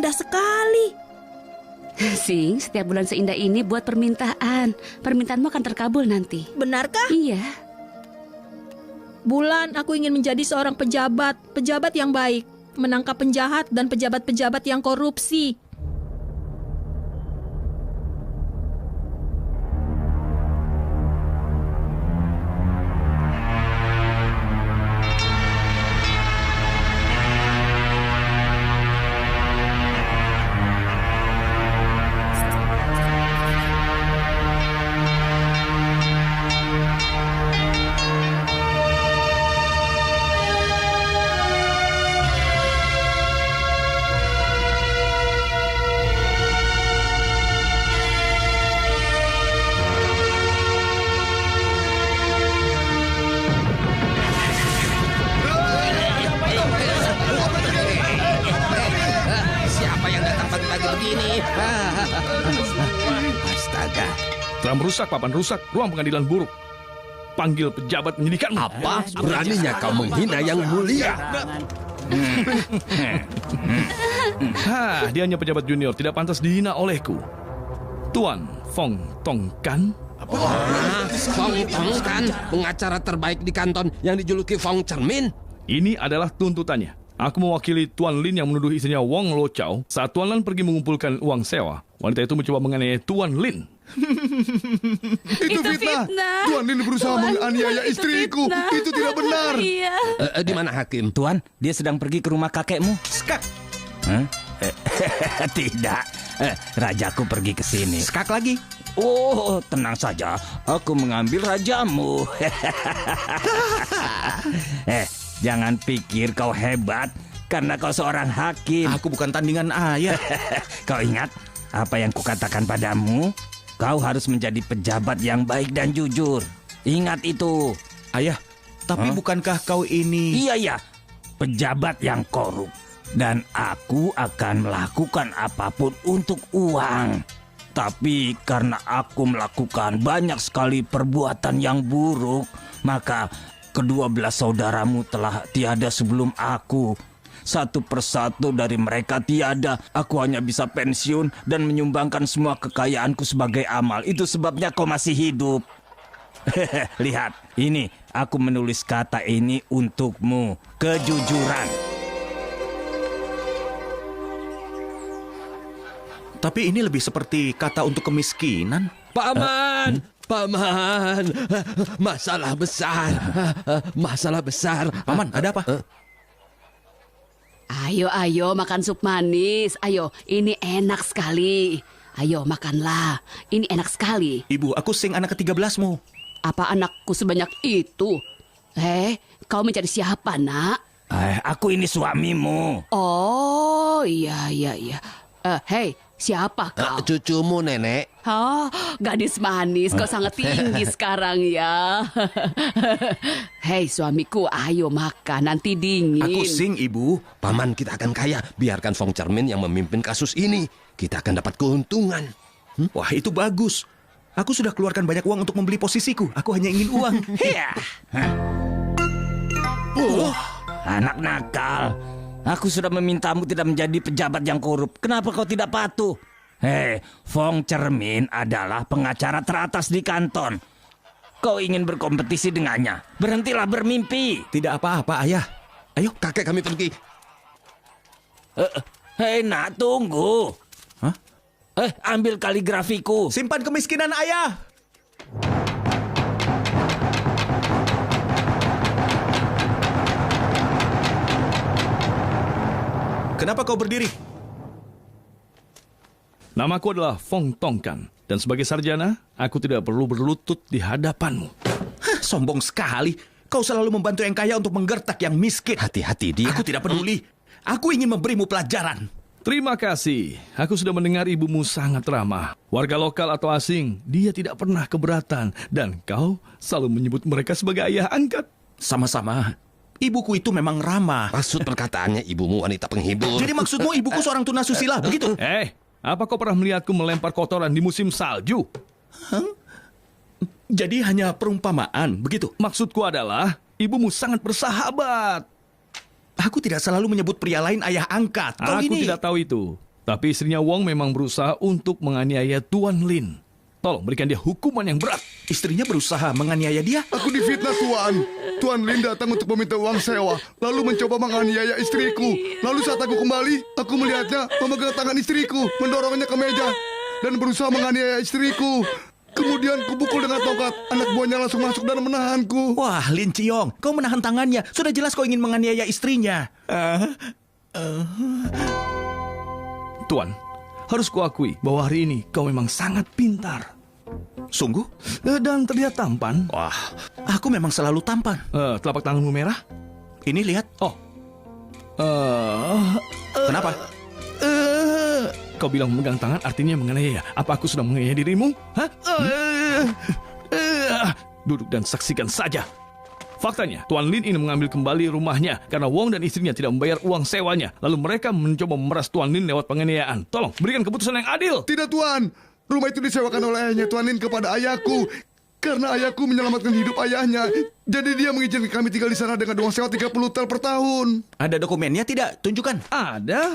indah sekali. Sing, setiap bulan seindah ini buat permintaan. Permintaanmu akan terkabul nanti. Benarkah? Iya. Bulan, aku ingin menjadi seorang pejabat yang baik, menangkap penjahat dan pejabat-pejabat yang korupsi. Astaga. Telah merusak papan rusak ruang pengadilan buruk. Panggil pejabat menyedihkanmu. Apa? Beraninya kau menghina yang mulia? Dia hanya pejabat junior, tidak pantas dihina olehku. Tuan Fong Tong Kan. Fong Tong Kan, pengacara terbaik di kanton yang dijuluki Fong Cermin. Ini adalah tuntutannya. Aku mewakili Tuan Lin yang menuduh istrinya Wong Lo Chow. Saat Tuan Lin pergi mengumpulkan uang sewa, wanita itu mencoba menganiaya Tuan Lin. Itu fitnah. Tuan Lin berusaha menganiaya istriku. Itu tidak benar. Iya. Di mana hakim? Tuan, dia sedang pergi ke rumah kakekmu. Skak. Tidak, rajaku pergi ke sini. Skak lagi. Oh, tenang saja. Aku mengambil rajamu. Jangan pikir kau hebat karena kau seorang hakim. Aku bukan tandingan ayah. Kau ingat apa yang kukatakan padamu? Kau harus menjadi pejabat yang baik dan jujur. Ingat itu. Ayah, tapi bukankah kau ini... Iya, pejabat yang korup. Dan aku akan melakukan apapun untuk uang. Tapi karena aku melakukan banyak sekali perbuatan yang buruk, maka kedua belas saudaramu telah tiada sebelum aku. Satu persatu dari mereka tiada. Aku hanya bisa pensiun dan menyumbangkan semua kekayaanku sebagai amal. Itu sebabnya kau masih hidup. Lihat, ini aku menulis kata ini untukmu. Kejujuran. Tapi ini lebih seperti kata untuk kemiskinan. Paman! Paman! Masalah besar! Masalah besar! Paman, ada apa? Ayo makan sup manis. Ayo, ini enak sekali. Ayo makanlah. Ini enak sekali. Ibu, aku Sing anak ke-13-mu. Apa anakku sebanyak itu? Kau mencari siapa, nak? Aku ini suamimu. Oh, iya. Hei, siapa kau? Cucumu, Nenek. Oh, gadis manis, kau sangat tinggi sekarang ya. Hei suamiku, ayo makan, nanti dingin. Aku Sing, Ibu. Paman, kita akan kaya. Biarkan Fong Cermin yang memimpin kasus ini. Kita akan dapat keuntungan. Wah, itu bagus. Aku sudah keluarkan banyak uang untuk membeli posisiku. Aku hanya ingin uang. Anak nakal. Aku sudah memintamu tidak menjadi pejabat yang korup. Kenapa kau tidak patuh? Fong Cermin adalah pengacara teratas di kanton. Kau ingin berkompetisi dengannya. Berhentilah bermimpi. Tidak apa-apa, Ayah. Ayo, kakek kami pergi. Nak, tunggu. Hah? Ambil kaligrafiku. Simpan kemiskinan, Ayah. Kenapa kau berdiri? Namaku adalah Fong Tong Kan. Dan sebagai sarjana, aku tidak perlu berlutut di hadapanmu. Sombong sekali. Kau selalu membantu yang kaya untuk menggertak yang miskin. Hati-hati dia. Aku tidak peduli. Aku ingin memberimu pelajaran. Terima kasih. Aku sudah mendengar ibumu sangat ramah. Warga lokal atau asing, dia tidak pernah keberatan. Dan kau selalu menyebut mereka sebagai ayah angkat. Sama-sama. Ibuku itu memang ramah. Maksud perkataannya ibumu wanita penghibur. Jadi maksudmu ibuku seorang tunasusila, begitu? Apa kau pernah melihatku melempar kotoran di musim salju? Jadi hanya perumpamaan, begitu? Maksudku adalah, ibumu sangat bersahabat. Aku tidak selalu menyebut pria lain ayah angkat. Aku tidak tahu itu. Tapi istrinya Wong memang berusaha untuk menganiaya Tuan Lin. Tolong berikan dia hukuman yang berat. Istrinya berusaha menganiaya dia. Aku difitnah, Tuan. Tuan Lin datang untuk meminta uang sewa, lalu mencoba menganiaya istriku. Lalu saat aku kembali, aku melihatnya memegang tangan istriku, mendorongnya ke meja, dan berusaha menganiaya istriku. Kemudian kupukul dengan tongkat. Anak buahnya langsung masuk dan menahanku. Wah, Lin Ciong, kau menahan tangannya. Sudah jelas kau ingin menganiaya istrinya. Tuan, harus kuakui bahwa hari ini kau memang sangat pintar. Sungguh? Dan terlihat tampan. Wah, aku memang selalu tampan. Telapak tanganmu merah? Ini lihat. Oh. Kenapa? Kau bilang memegang tangan artinya menganiaya. Apa aku sudah menganiaya dirimu? Hah? Duduk dan saksikan saja. Faktanya, Tuan Lin ingin mengambil kembali rumahnya karena Wong dan istrinya tidak membayar uang sewanya. Lalu mereka mencoba memeras Tuan Lin lewat penganiayaan. Tolong, berikan keputusan yang adil. Tidak, Tuan. Rumah itu disewakan oleh ayahnya Tuan Lin kepada ayahku. Karena ayahku menyelamatkan hidup ayahnya. Jadi dia mengizinkan kami tinggal di sana dengan uang sewa 30 tel per tahun. Ada dokumennya tidak? Tunjukkan. Ada.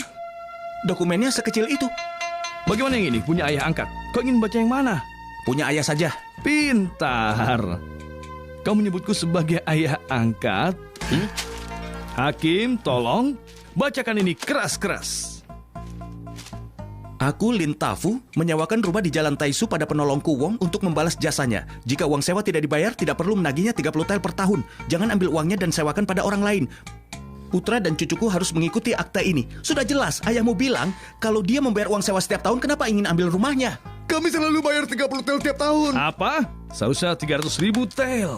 Dokumennya sekecil itu. Bagaimana yang ini? Punya ayah angkat. Kau ingin baca yang mana? Punya ayah saja. Pintar. Kau menyebutku sebagai ayah angkat. Hakim, tolong bacakan ini keras-keras. Aku, Lin Tafu, menyewakan rumah di Jalan Taisu pada penolongku Wong untuk membalas jasanya. Jika uang sewa tidak dibayar, tidak perlu menagihnya 30 tel per tahun. Jangan ambil uangnya dan sewakan pada orang lain. Putra dan cucuku harus mengikuti akta ini. Sudah jelas, ayahmu bilang kalau dia membayar uang sewa setiap tahun, kenapa ingin ambil rumahnya? Kami selalu bayar 30 tel tiap tahun. Apa? Seharusnya 300.000 tel.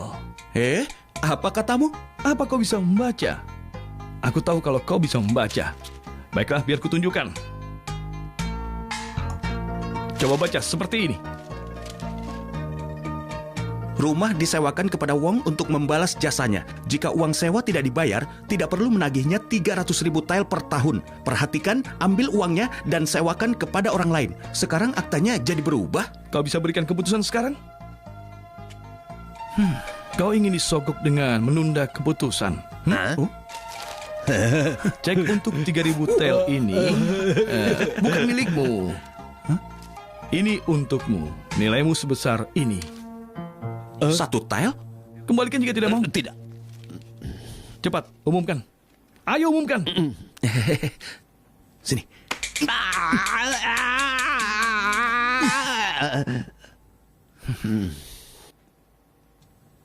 Apa katamu? Apa kau bisa membaca? Aku tahu kalau kau bisa membaca. Baiklah, biar kutunjukkan. Coba baca seperti ini. Rumah disewakan kepada Wong untuk membalas jasanya. Jika uang sewa tidak dibayar, tidak perlu menagihnya 300.000 tel per tahun. Perhatikan, ambil uangnya dan sewakan kepada orang lain. Sekarang aktanya jadi berubah. Kau bisa berikan keputusan sekarang? Kau ingin disogok dengan menunda keputusan? Cek untuk 3.000 tel ini bukan milikmu. Ini untukmu. Nilaimu sebesar ini. 1 tel? Kembalikan jika tidak mau. Tidak. Cepat, umumkan. Ayo umumkan. Sini.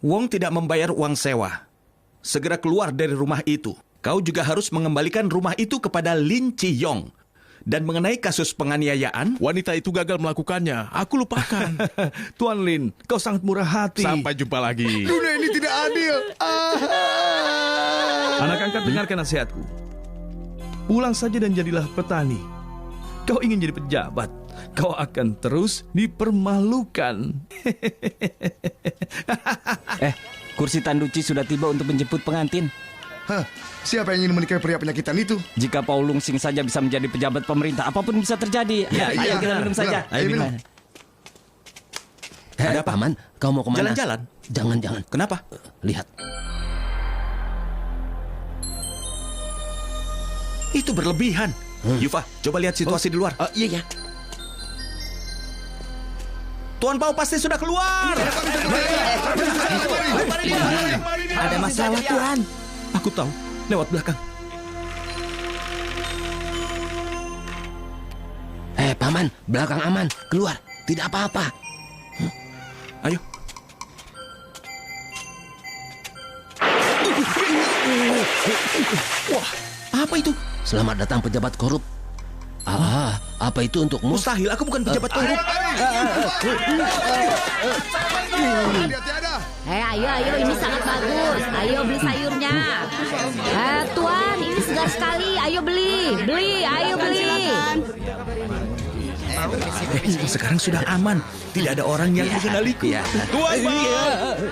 Wong tidak membayar uang sewa. Segera keluar dari rumah itu. Kau juga harus mengembalikan rumah itu kepada Lin Ciyong. Dan mengenai kasus penganiayaan, Wanita itu gagal melakukannya. Aku lupakan. Tuan Lin, kau sangat murah hati. Sampai jumpa lagi. Dunia ini tidak adil. Anak angkat, dengarkan nasihatku. Pulang saja dan jadilah petani. Kau ingin jadi pejabat, kau akan terus dipermalukan. Kursi Tanduci sudah tiba untuk menjemput pengantin. Hah, siapa yang ingin menikahi pria penyakitan itu? Jika Paul Lungsing saja bisa menjadi pejabat pemerintah, apapun bisa terjadi. Ayo kita minum saja. Ayo minum. Ada apa? Paman, kau mau kemana? Jalan-jalan. Jangan. Kenapa? Lihat. Itu berlebihan. Yufa, coba lihat situasi di luar. Iya. Tuan Pao pasti sudah keluar. Ada masalah, Tuan. Aku tahu, lewat belakang. Paman, belakang aman. Keluar, tidak apa-apa. Ayo. Wah, apa itu? Selamat datang pejabat korup. Apa itu untukmu? Mustahil, aku bukan pejabat korup. Hati-hati ada. Ayo, ini sangat bagus. Ayo beli sayurnya. Tuan, ini segar sekali. Ayo beli. Ayo beli. Sekarang sudah aman. Tidak ada orang yang mengenaliku. Tuan Pao.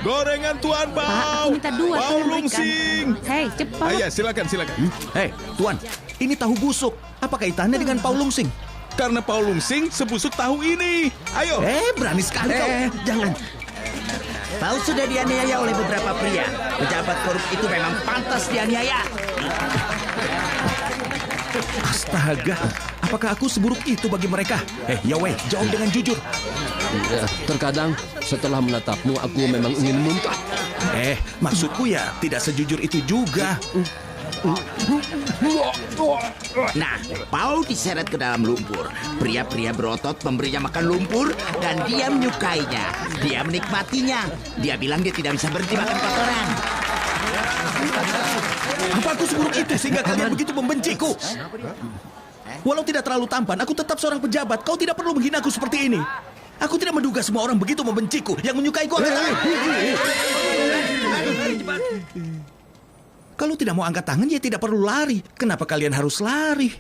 Gorengan Tuan Pao. Pak, aku minta 2 Pao tolong berikan. Lungsing. Hei, cepat. Iya, silakan. Hei, Tuan, ini tahu busuk. Apa kaitannya dengan Pao Lungsing? Karena Pao Lungsing sebusuk tahu ini. Ayo. Berani sekali kau. Jangan. Pao sudah dianiaya oleh beberapa pria. Pejabat korup itu memang pantas dianiaya. Astaga, apa Apakah aku seburuk itu bagi mereka? Yahweh, jawab dengan jujur. Ya, terkadang setelah menatapmu aku memang ingin muntah. Maksudku ya tidak sejujur itu juga. Nah, Paul diseret ke dalam lumpur. Pria-pria berotot memberinya makan lumpur dan dia menyukainya. Dia menikmatinya. Dia bilang dia tidak bisa berhenti makan kotoran. Apa aku seburuk itu sehingga kalian begitu membenciku? Walau tidak terlalu tampan, aku tetap seorang pejabat. Kau tidak perlu menghina aku seperti ini. Aku tidak menduga semua orang begitu membenciku. Yang menyukaiku adalah... Kalau tidak mau angkat tangan, ya tidak perlu lari. Kenapa kalian harus lari?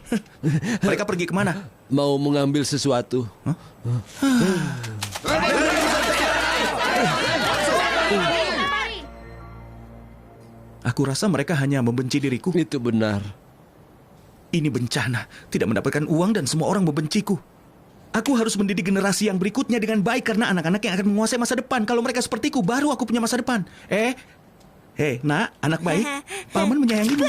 Mereka pergi kemana? Mau mengambil sesuatu. Aku rasa mereka hanya membenci diriku. Itu benar. Ini bencana. Tidak mendapatkan uang dan semua orang membenciku. Aku harus mendidik generasi yang berikutnya dengan baik karena anak-anak yang akan menguasai masa depan. Kalau mereka sepertiku, baru aku punya masa depan. Nak, anak baik. Paman menyayangimu.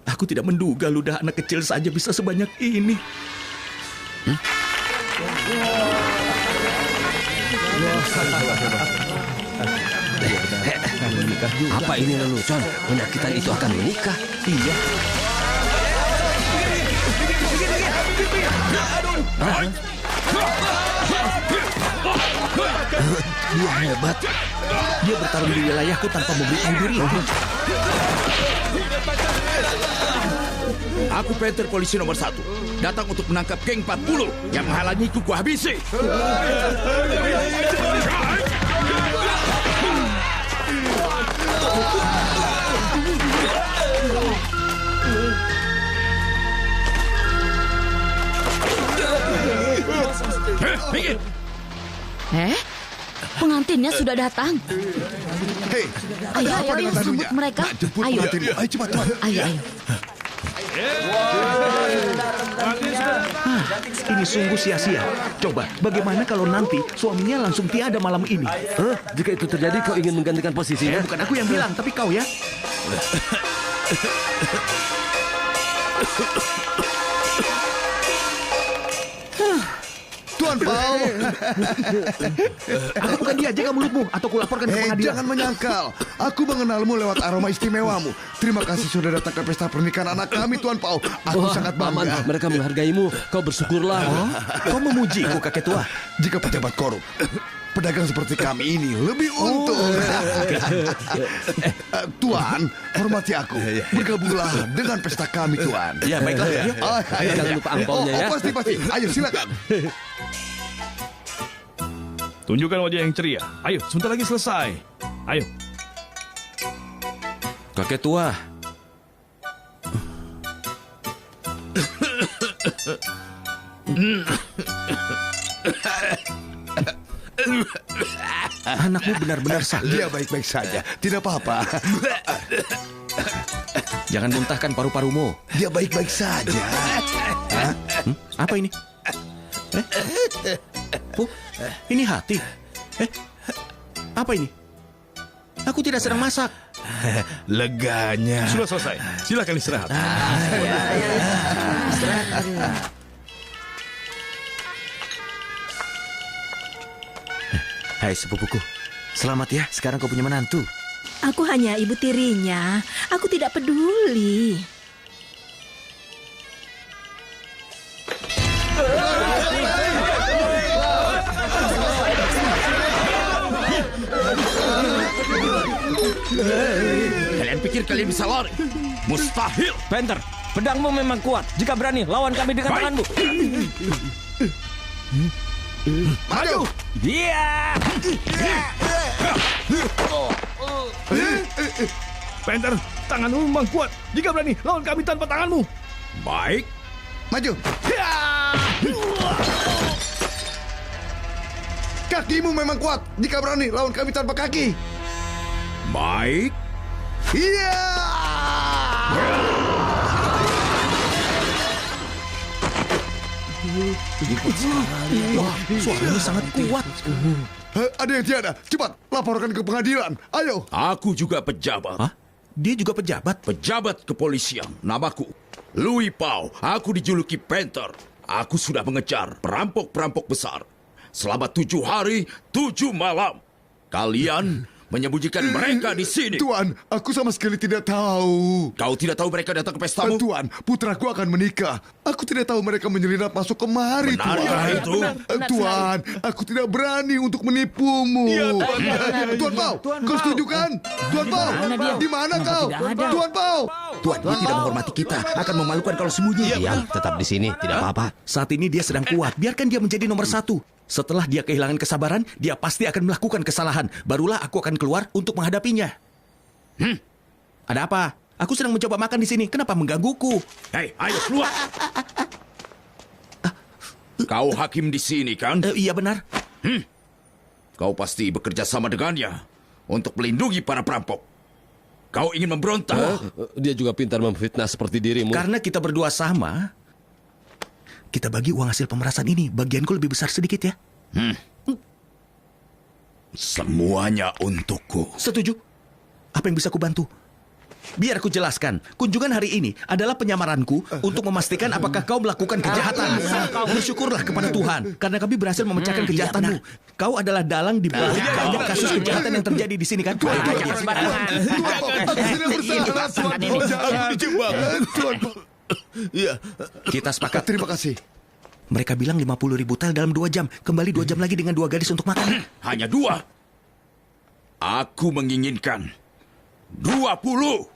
Aku tidak menduga ludah anak kecil saja bisa sebanyak ini. Apa ini lelucon? Penyakitan itu akan menikah. Iya. Dia hebat. Dia bertarung di wilayahku tanpa memberitahu diri. Aku Peter, polisi nomor 1. Datang untuk menangkap geng 40 yang menghalangiku habisi. Minggir. Pengantinnya sudah datang. Hei, Ayo, sambut mereka. jemput Ayo. pengantinmu. Ayo cepat. Ayo. Ini sungguh sia-sia. Coba, bagaimana kalau nanti suaminya langsung tiada malam ini? Jika itu terjadi, kau ingin menggantikan posisinya? Bukan aku yang bilang, tapi kau ya. Tuan Paul. Aku bukan dia, jaga mulutmu atau kulaporkan ke pengadilan. Jangan menyangkal. Aku mengenalmu lewat aroma istimewamu. Terima kasih sudah datang ke pesta pernikahan anak kami, Tuan Paul. Aku sangat bangga. Paman, mereka menghargaimu. Kau bersyukurlah. Kau memujiku, kakek tua. Jika pejabat korup, pedagang seperti kami ini lebih untung. Tuan, hormati aku. Bergabunglah dengan pesta kami, Tuan. Ya, baiklah. Jangan lupa angpaonya ya. Pasti. Ayo, silakan. Tunjukkan wajah yang ceria. Ayo, sebentar lagi selesai. Ayo. Kakek tua. Anakmu benar-benar sakit. Dia baik-baik saja. Tidak apa-apa. Jangan muntahkan paru-parumu. Dia baik-baik saja. Apa ini? Ini hati. Apa ini? Aku tidak sedang masak. Leganya. Sudah selesai. Silakan istirahat. Hai sepupuku, selamat ya. Sekarang kau punya menantu. Aku hanya ibu tirinya. Aku tidak peduli. Kalian pikir kalian bisa lari? Mustahil. Panther, pedangmu memang kuat. Jika berani, lawan kami dengan tanganmu. Maju. Iya. Panther, tanganmu memang kuat. Jika berani, lawan kami tanpa tanganmu. Baik. Maju. Kakimu memang kuat. Jika berani, lawan kami tanpa kaki. Baik. Iya. Wah, suaranya sangat kuat. Ada yang tiada. Cepat, laporkan ke pengadilan. Ayo. Aku juga pejabat. Hah? Dia juga pejabat. Pejabat kepolisian. Namaku Louis Pao, aku dijuluki Panther. Aku sudah mengejar perampok-perampok besar selama 7 hari, 7 malam. Kalian menyembunyikan mereka di sini. Tuan, aku sama sekali tidak tahu. Kau tidak tahu mereka datang ke pestamu? Tuan, putraku akan menikah. Aku tidak tahu mereka menyelinap masuk kemari, Benarkah Tuan. itu? Tuan, aku tidak berani untuk menipumu. Tuan Pao, kau setuju kan? Tuan Pao, di mana kau? Tuan Pao. Tuan, dia tidak menghormati kita. Akan memalukan kalau sembunyi. Diam, tetap di sini, tidak apa-apa. Saat ini dia sedang kuat. Biarkan dia menjadi nomor 1. Setelah dia kehilangan kesabaran, dia pasti akan melakukan kesalahan. Barulah aku akan keluar untuk menghadapinya. Ada apa? Aku sedang mencoba makan di sini. Kenapa menggangguku? Hei, ayo keluar. Kau hakim di sini kan? Iya benar. Kau pasti bekerja sama dengannya untuk melindungi para perampok. Kau ingin memberontak? Dia juga pintar memfitnah seperti dirimu. Karena kita berdua sama, kita bagi uang hasil pemerasan ini. Bagianku lebih besar sedikit ya. Semuanya untukku. Setuju. Apa yang bisa kubantu? Biar aku jelaskan. Kunjungan hari ini adalah penyamaranku untuk memastikan apakah kau melakukan kejahatan. Bersyukurlah kepada Tuhan karena kami berhasil memecahkan kejahatanmu. Kau adalah dalang di balik banyak kasus kejahatan yang terjadi di sini kan? Tuan Pao, aku tidak bersalah, Tuan Pao. Jangan dijebak. Tuan Pao. Iya. Kita sepakat. Terima kasih. Mereka bilang 50.000 tel dalam 2 jam. Kembali 2 jam lagi dengan 2 gadis untuk makan. Hanya 2. Aku menginginkan 20.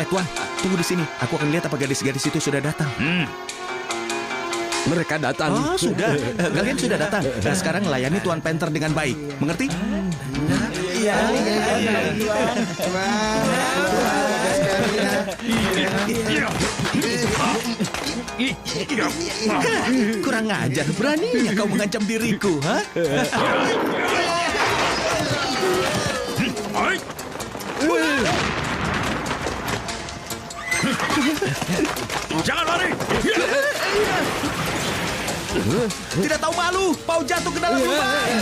Tuan, tunggu di sini. Aku akan lihat apa gadis-gadis itu sudah datang. Mereka datang. Oh, sudah. Kalian sudah datang. Nah, sekarang layani Tuan Panther dengan baik. Mengerti? Iya. Kurang ajar. Beraninya kau mengancam diriku, ha? Jangan lari. Tidak tahu malu. Pao jatuh ke dalam lubang.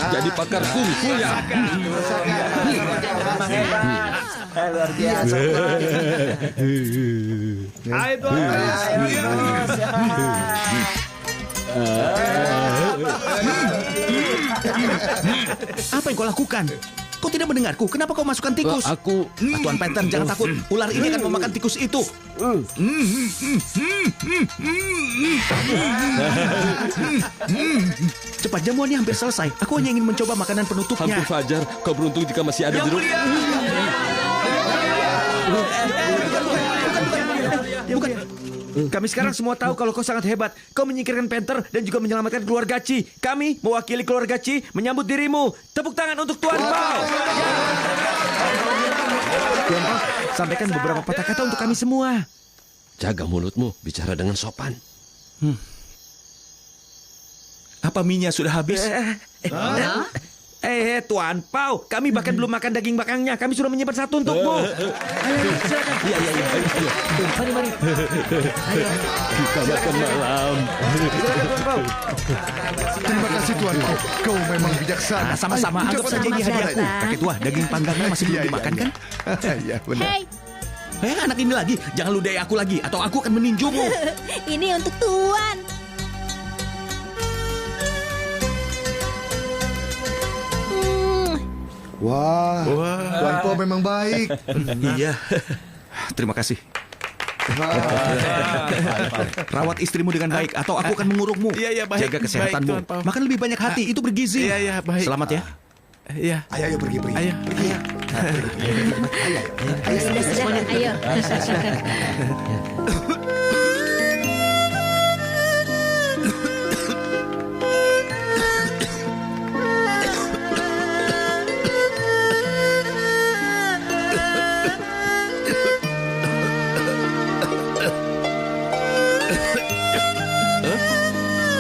Jadi pakar kungfu ya. Luar biasa. Ayo Tuan. Apa yang kau lakukan? Kau tidak mendengarku. Kenapa kau masukkan tikus? Tuan Panther, jangan takut. Ular ini akan memakan tikus itu. Cepat, jamuannya hampir selesai. Aku hanya ingin mencoba makanan penutupnya. Hampir fajar. Kau beruntung jika masih ada di rumah. Bukan. Kami sekarang semua tahu kalau kau sangat hebat. Kau menyingkirkan Panther dan juga menyelamatkan keluarga Chi. Kami mewakili keluarga Chi menyambut dirimu. Tepuk tangan untuk Tuan Pao. Tuan Pao, sampaikan beberapa patah kata untuk kami semua. Jaga mulutmu, bicara dengan sopan. Apa minyak sudah habis? Tuan Pao, kami bahkan belum makan daging bakangnya. Kami sudah menyimpan satu untukmu. Ayo, silakan. Iya. Mari. Ayo. Kita makan malam. Terima kasih Tuan Pao. Kau memang bijaksana. Sama-sama. Anggap saja ini hadiahku. Kakek tua, daging panggangnya masih belum dimakan kan? Iya, benar. Anak ini lagi. Jangan ludahi aku lagi, atau aku akan meninjumu. Ini untuk Tuan. Wah, Tuan Pao memang baik. Iya. Terima kasih. Rawat istrimu dengan baik, atau aku akan mengurungmu. Iya, baik. Jaga kesehatanmu. Baik, Tuan Pao. Makan lebih banyak hati, itu bergizi. Iya, baik. Selamat ya. Iya. Ayo pergi. Ayo. Sudah semuanya, ayo.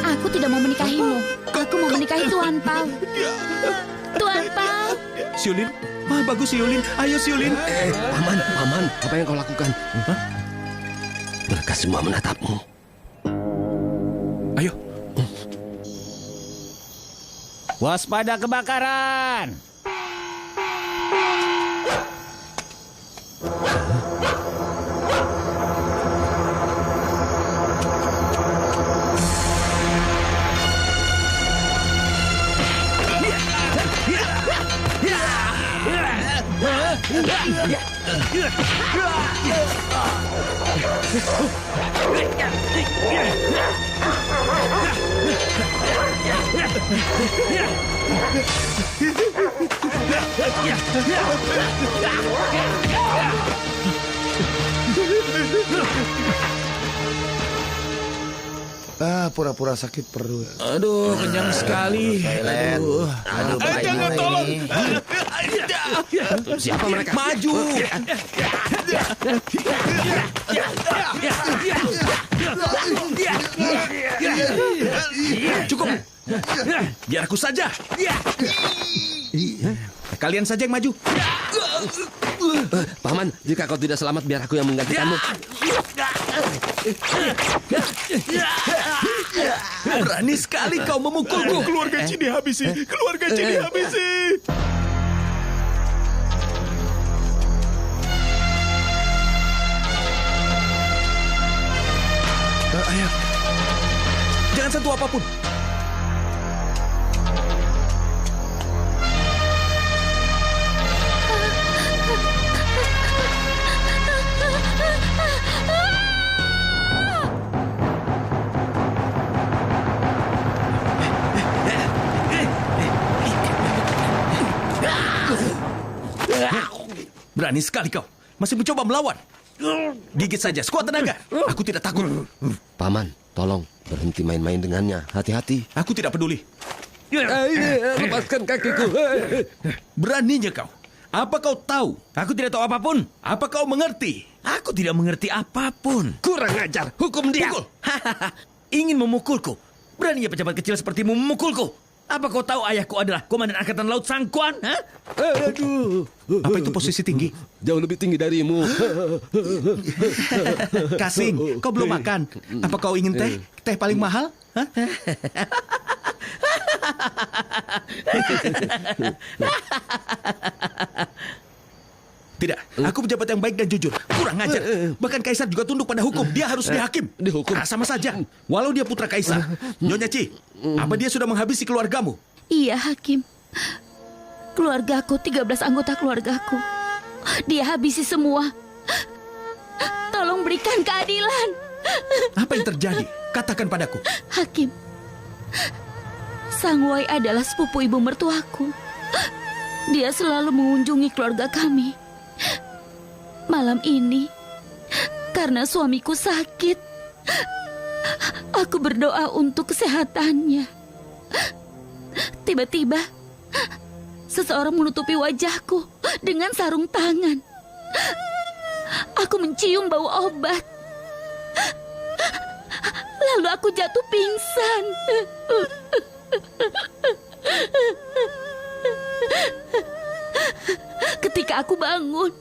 Aku tidak mau menikahimu. Aku mau menikahi Tuan Pao. Tuan Pao. Siulin, Bagus Siulin. Ayo Siulin. Paman, apa yang kau lakukan? Mereka semua menatapmu. Ayo. Waspada kebakaran. Pura-pura sakit perut. Aduh, kenyang sekali. Aduh, Jangan tolong. Siapa mereka? Maju. Cukup. Biar aku saja. Kalian saja yang maju. Paman, jika kau tidak selamat, biar aku yang menggantikanmu. Berani sekali kau memukulku. Keluarga Ci dihabisi. Keluarga Ci dihabisi. Ayah, jangan sentuh apapun. Berani sekali kau. Masih mencoba melawan. Gigit saja, sekuat tenaga. Aku tidak takut. Paman, tolong berhenti main-main dengannya. Hati-hati. Aku tidak peduli. Lepaskan kakiku. Beraninya kau. Apa kau tahu? Aku tidak tahu apapun. Apa kau mengerti? Aku tidak mengerti apapun. Kurang ajar. Hukum dia. Pukul. Ingin memukulku. Beraninya pejabat kecil sepertimu memukulku. Apa kau tahu ayahku adalah Komandan Angkatan Laut Sangkuan? Aduh. Apa itu posisi tinggi? Jauh lebih tinggi darimu. Kasing, kau belum makan. Apa kau ingin teh? Teh paling mahal? Hah? Tidak, aku pejabat yang baik dan jujur. Kurang ajar. Bahkan Kaisar juga tunduk pada hukum. Dia harus dihakim. Dihukum? Nah, sama saja. Walau dia putra Kaisar. Nyonya Ci, apa dia sudah menghabisi keluargamu? Iya, Hakim. Keluargaku, 13 anggota keluargaku. Dia habisi semua. Tolong berikan keadilan. Apa yang terjadi? Katakan padaku. Hakim, Sang Wai adalah sepupu ibu mertuaku. Dia selalu mengunjungi keluarga kami. Malam ini, karena suamiku sakit, aku berdoa untuk kesehatannya. Tiba-tiba, seseorang menutupi wajahku dengan sarung tangan. Aku mencium bau obat. Lalu aku jatuh pingsan. Ketika aku bangun,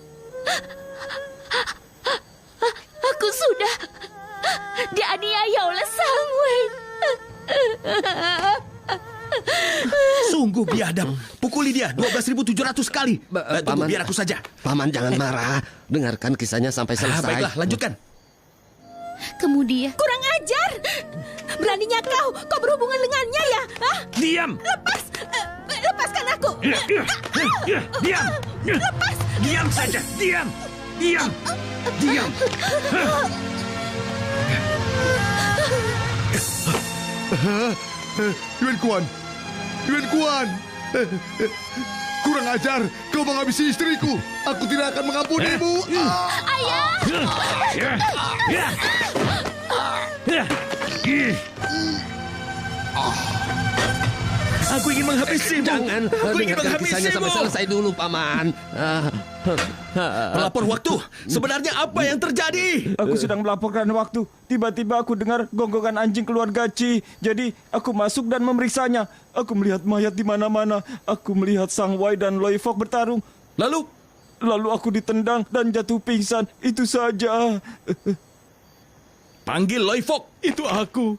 aku sudah dianiaya oleh Sang Wei. Sungguh biadab. Pukuli dia 12.700 kali. Tunggu, biar aku saja. Paman, jangan marah. Dengarkan kisahnya sampai selesai. Baiklah, lanjutkan. Kemudian, Kurang ajar. Beraninya kau berhubungan dengannya ya? Hah? Diam. Lepaskan aku. Diam. Lepas. Diam saja. Diam. Diam. Diam. Yuan Kuan. Yuan Kuan. Kurang ajar. Kau menghabisi istriku. Aku tidak akan mengampunimu. Aku ingin menghabisimu. Jangan. Aku ingin Dengarkan kisahnya menghabisimu. sampai selesai dulu, Paman. Pelapor waktu. Sebenarnya apa yang terjadi? Aku sedang melaporkan waktu. Tiba-tiba aku dengar gonggongan anjing keluarga Ci. Jadi aku masuk dan memeriksanya. Aku melihat mayat di mana-mana. Aku melihat Sang Wai dan Loi Fok bertarung. Lalu aku ditendang dan jatuh pingsan. Itu saja. Panggil Loi Fok. Itu aku.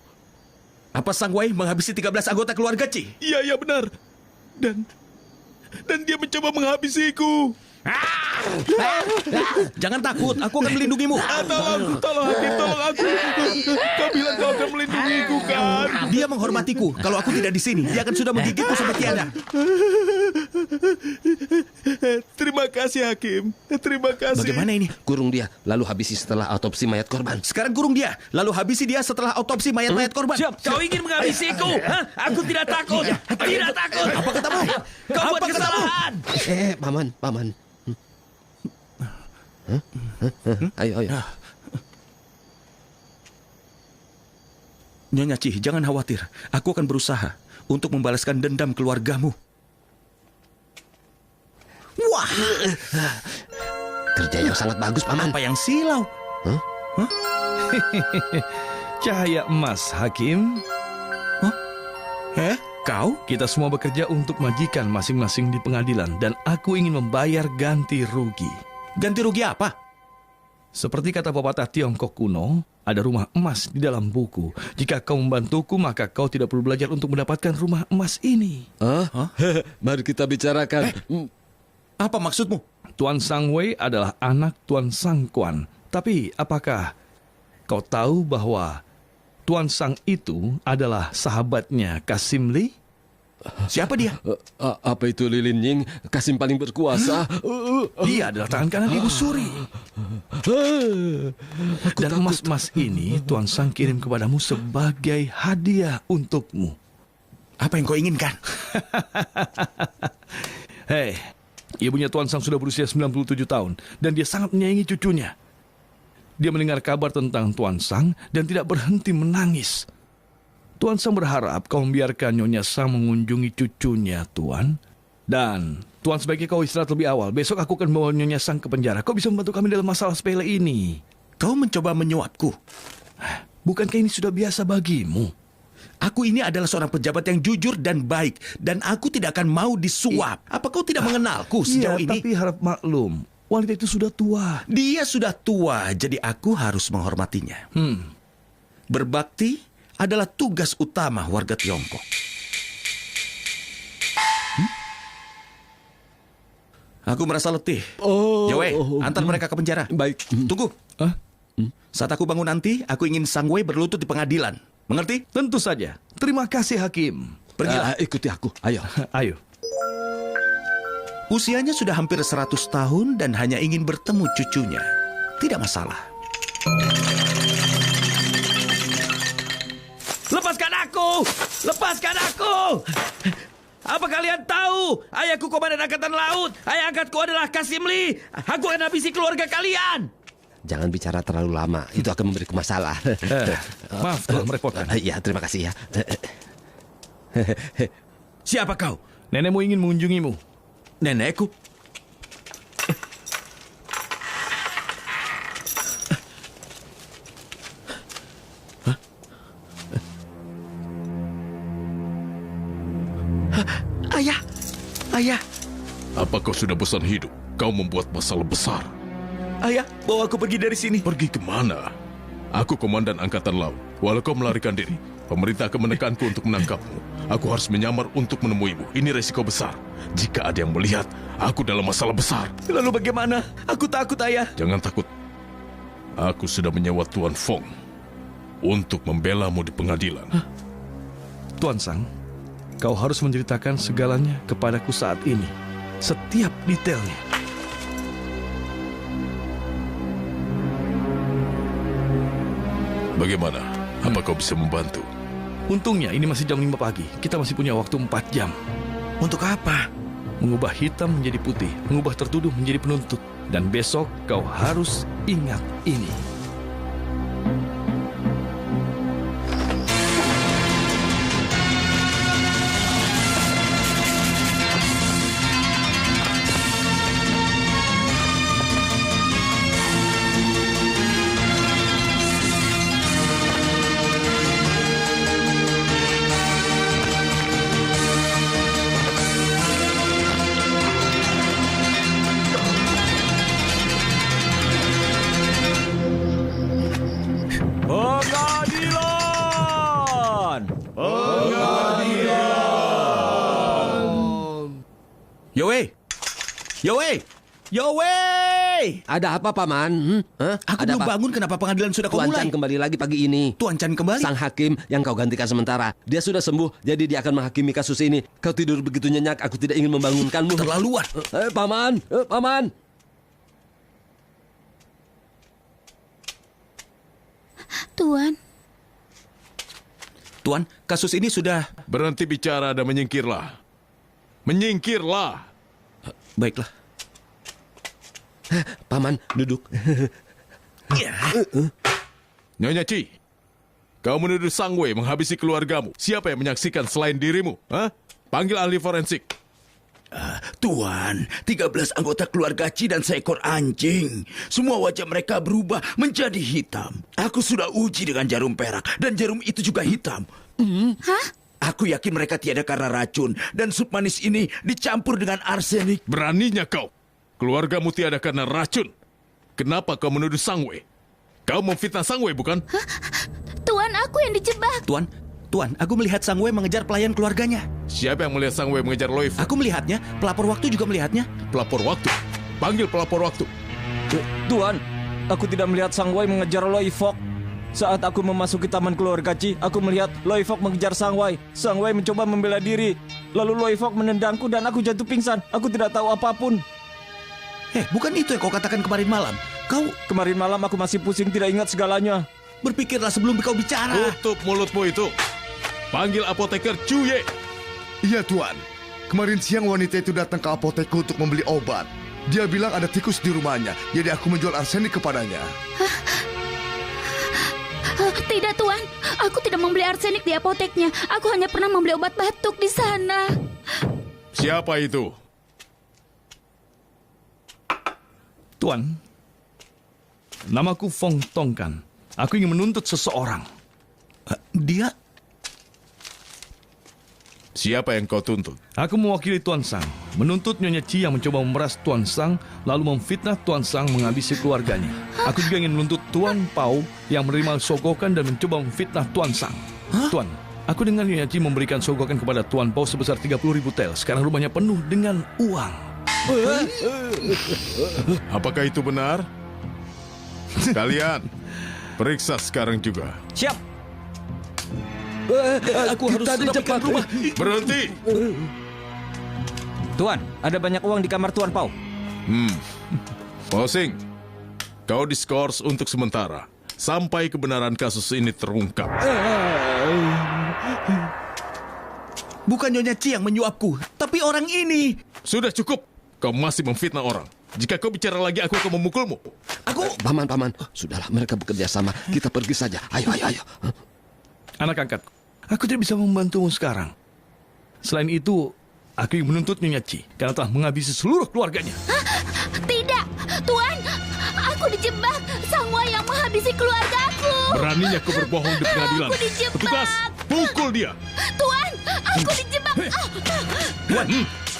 Apa Sang Wei menghabisi 13 anggota keluarga Ci? Iya benar. Dan dia mencoba menghabisiku. Jangan takut, aku akan melindungimu. Tolong Hakim, tolong aku. Kau bilang kau akan melindungiku kan? Dia menghormatiku. Kalau aku tidak di sini, dia akan sudah menggigitku sampai tiada. Terima kasih Hakim. Terima kasih. Bagaimana ini? Kurung dia, lalu habisi setelah autopsi mayat korban. Sekarang kurung dia, lalu habisi dia setelah autopsi mayat-mayat korban. Siap. Kau ingin menghabisiku? Hah? Aku tidak takut. Tidak takut. Apa katamu? Kau buat kesalahan. Paman. Ayo. Nyonya Ci, jangan khawatir. Aku akan berusaha untuk membalaskan dendam keluargamu. Wah, Kerja yang sangat bagus, Paman. apa yang silau? Cahaya emas, Hakim. Kau? Kita semua bekerja untuk majikan masing-masing di pengadilan dan aku ingin membayar ganti rugi. Ganti rugi apa? Seperti kata pepatah Tiongkok kuno, ada rumah emas di dalam buku. Jika kau membantuku, maka kau tidak perlu belajar untuk mendapatkan rumah emas ini. Mari kita bicarakan. Apa maksudmu? Tuan Sang Wei adalah anak Tuan Sang Quan. Tapi apakah kau tahu bahwa Tuan Sang itu adalah sahabatnya Kasim Li? Siapa dia? Apa itu Lilin Ying, Kasim paling berkuasa? Dia adalah tangan kanan Ibu Suri. Dan emas-emas ini Tuan Sang kirim kepadamu sebagai hadiah untukmu. Apa yang kau inginkan? Hei, ibunya Tuan Sang sudah berusia 97 tahun dan dia sangat menyayangi cucunya. Dia mendengar kabar tentang Tuan Sang dan tidak berhenti menangis. Tuan Sang berharap kau membiarkan Nyonya Sang mengunjungi cucunya, Tuan. Dan Tuan sebaiknya kau istirahat lebih awal. Besok aku akan bawa Nyonya Sang ke penjara. Kau bisa membantu kami dalam masalah sepele ini. Kau mencoba menyuapku. Bukankah ini sudah biasa bagimu? Aku ini adalah seorang pejabat yang jujur dan baik. Dan aku tidak akan mau disuap. Apa kau tidak mengenalku sejauh ini? Tapi harap maklum, wanita itu sudah tua. Dia sudah tua, jadi aku harus menghormatinya. Berbakti adalah tugas utama warga Tiongkok. Aku merasa letih. Yowei, antar mereka ke penjara. Baik. Tunggu. Saat aku bangun nanti, aku ingin Sang Wei berlutut di pengadilan. Mengerti? Tentu saja. Terima kasih, Hakim. Pergilah. Ikuti aku. Ayo. Ayo. Usianya sudah hampir 100 tahun dan hanya ingin bertemu cucunya. Tidak masalah. Lepaskan aku! Lepaskan aku! Apa kalian tahu? Ayahku komandan angkatan laut. Ayah angkatku adalah Kasim Li. Aku akan habisi keluarga kalian. Jangan bicara terlalu lama. Itu akan memberiku masalah. Maaf telah merepotkan. Iya, terima kasih ya. Siapa kau? Nenekmu ingin mengunjungimu. Nenekku? Ayah. Apa kau sudah bosan hidup? Kau membuat masalah besar. Ayah, bawa aku pergi dari sini. Pergi kemana? Aku komandan angkatan laut. Walau kau melarikan diri, pemerintah akan menekanku untuk menangkapmu. Aku harus menyamar untuk menemuimu. Ini resiko besar. Jika ada yang melihat, aku dalam masalah besar. Lalu bagaimana? Aku takut, Ayah. Jangan takut. Aku sudah menyewa Tuan Fong untuk membelamu di pengadilan. Tuan Sang, kau harus menceritakan segalanya kepadaku saat ini. Setiap detailnya. Bagaimana? Apa kau bisa membantu? Untungnya ini masih jam 5 pagi. Kita masih punya waktu 4 jam. Untuk apa? Mengubah hitam menjadi putih. Mengubah tertuduh menjadi penuntut. Dan besok kau harus ingat ini. Yowe! Yowe! Yowe! Ada apa, Paman? Aku Ada belum apa? bangun, kenapa pengadilan sudah kau Tuan mulai? Chan kembali lagi pagi ini. Tuan Chan kembali? Sang hakim yang kau gantikan sementara. Dia sudah sembuh, jadi dia akan menghakimi kasus ini. Kau tidur begitu nyenyak, aku tidak ingin membangunkanmu. Terlaluan. Paman, Paman. Tuan. Tuan, kasus ini sudah... Berhenti bicara dan menyingkirlah. Menyingkirlah. Baiklah. Paman, duduk. Nyonya Chi, kau menuduh Sang Wei menghabisi keluargamu. Siapa yang menyaksikan selain dirimu? Panggil ahli forensik. Tuan, 13 anggota keluarga Chi dan seekor anjing. Semua wajah mereka berubah menjadi hitam. Aku sudah uji dengan jarum perak dan jarum itu juga hitam. Hah? Aku yakin mereka tiada karena racun dan sup manis ini dicampur dengan arsenik. Beraninya kau. Keluargamu tiada karena racun. Kenapa kau menuduh Sang Wei? Kau memfitnah Sang Wei, bukan? Hah? Tuan, aku yang dijebak. Tuan, aku melihat Sang Wei mengejar pelayan keluarganya. Siapa yang melihat Sang Wei mengejar Loi Fok? Aku melihatnya, pelapor waktu juga melihatnya. Pelapor waktu? Panggil pelapor waktu. Tuan, aku tidak melihat Sang Wei mengejar Loi Fok. Saat aku memasuki taman keluarga Chi, aku melihat Loi Fok mengejar Sang Wei. Sang Wei mencoba membela diri. Lalu Loi Fok menendangku dan aku jatuh pingsan. Aku tidak tahu apapun. Bukan itu yang kau katakan kemarin malam. Kemarin malam aku masih pusing, tidak ingat segalanya. Berpikirlah sebelum kau bicara. Tutup mulutmu itu. Panggil apoteker Chuye. Iya, Tuan. Kemarin siang wanita itu datang ke apotekku untuk membeli obat. Dia bilang ada tikus di rumahnya, jadi aku menjual arsenik kepadanya. Tidak, Tuan. Aku tidak membeli arsenik di apoteknya. Aku hanya pernah membeli obat batuk di sana. Siapa itu? Tuan, namaku Fong Tongkan. Aku ingin menuntut seseorang. Dia? Siapa yang kau tuntut? Aku mewakili Tuan Sang, menuntut Nyonya Chi yang mencoba memeras Tuan Sang, lalu memfitnah Tuan Sang menghabisi keluarganya. Aku juga ingin menuntut Tuan Pao yang menerima sogokan dan mencoba memfitnah Tuan Sang. Tuan, aku dengan Nyonya Chi memberikan sogokan kepada Tuan Pao sebesar 30.000 tel. Sekarang rumahnya penuh dengan uang. Apakah itu benar? Kalian, periksa sekarang juga. Siap. Aku harus mendapatkan rumah. Berhenti. Tuan, ada banyak uang di kamar Tuan Pao. Pao Sing, kau diskors untuk sementara sampai kebenaran kasus ini terungkap. Bukan Nyonya Chi yang menyuapku, tapi orang ini. Sudah cukup. Kau masih memfitnah orang. Jika kau bicara lagi, aku akan memukulmu. Paman. Sudahlah, mereka bekerja sama. Kita pergi saja. Ayo. Anak angkat, aku tidak bisa membantumu sekarang. Selain itu, aku ingin menuntut Nyonya Chi karena telah menghabisi seluruh keluarganya. Tidak, Tuan. Aku dijebak. Sang Wei yang menghabisi keluargaku. Beraninya kau berbohong di pengadilan. Aku dijebak. Petugas, pukul dia. Tuan, aku dijebak. Tuan,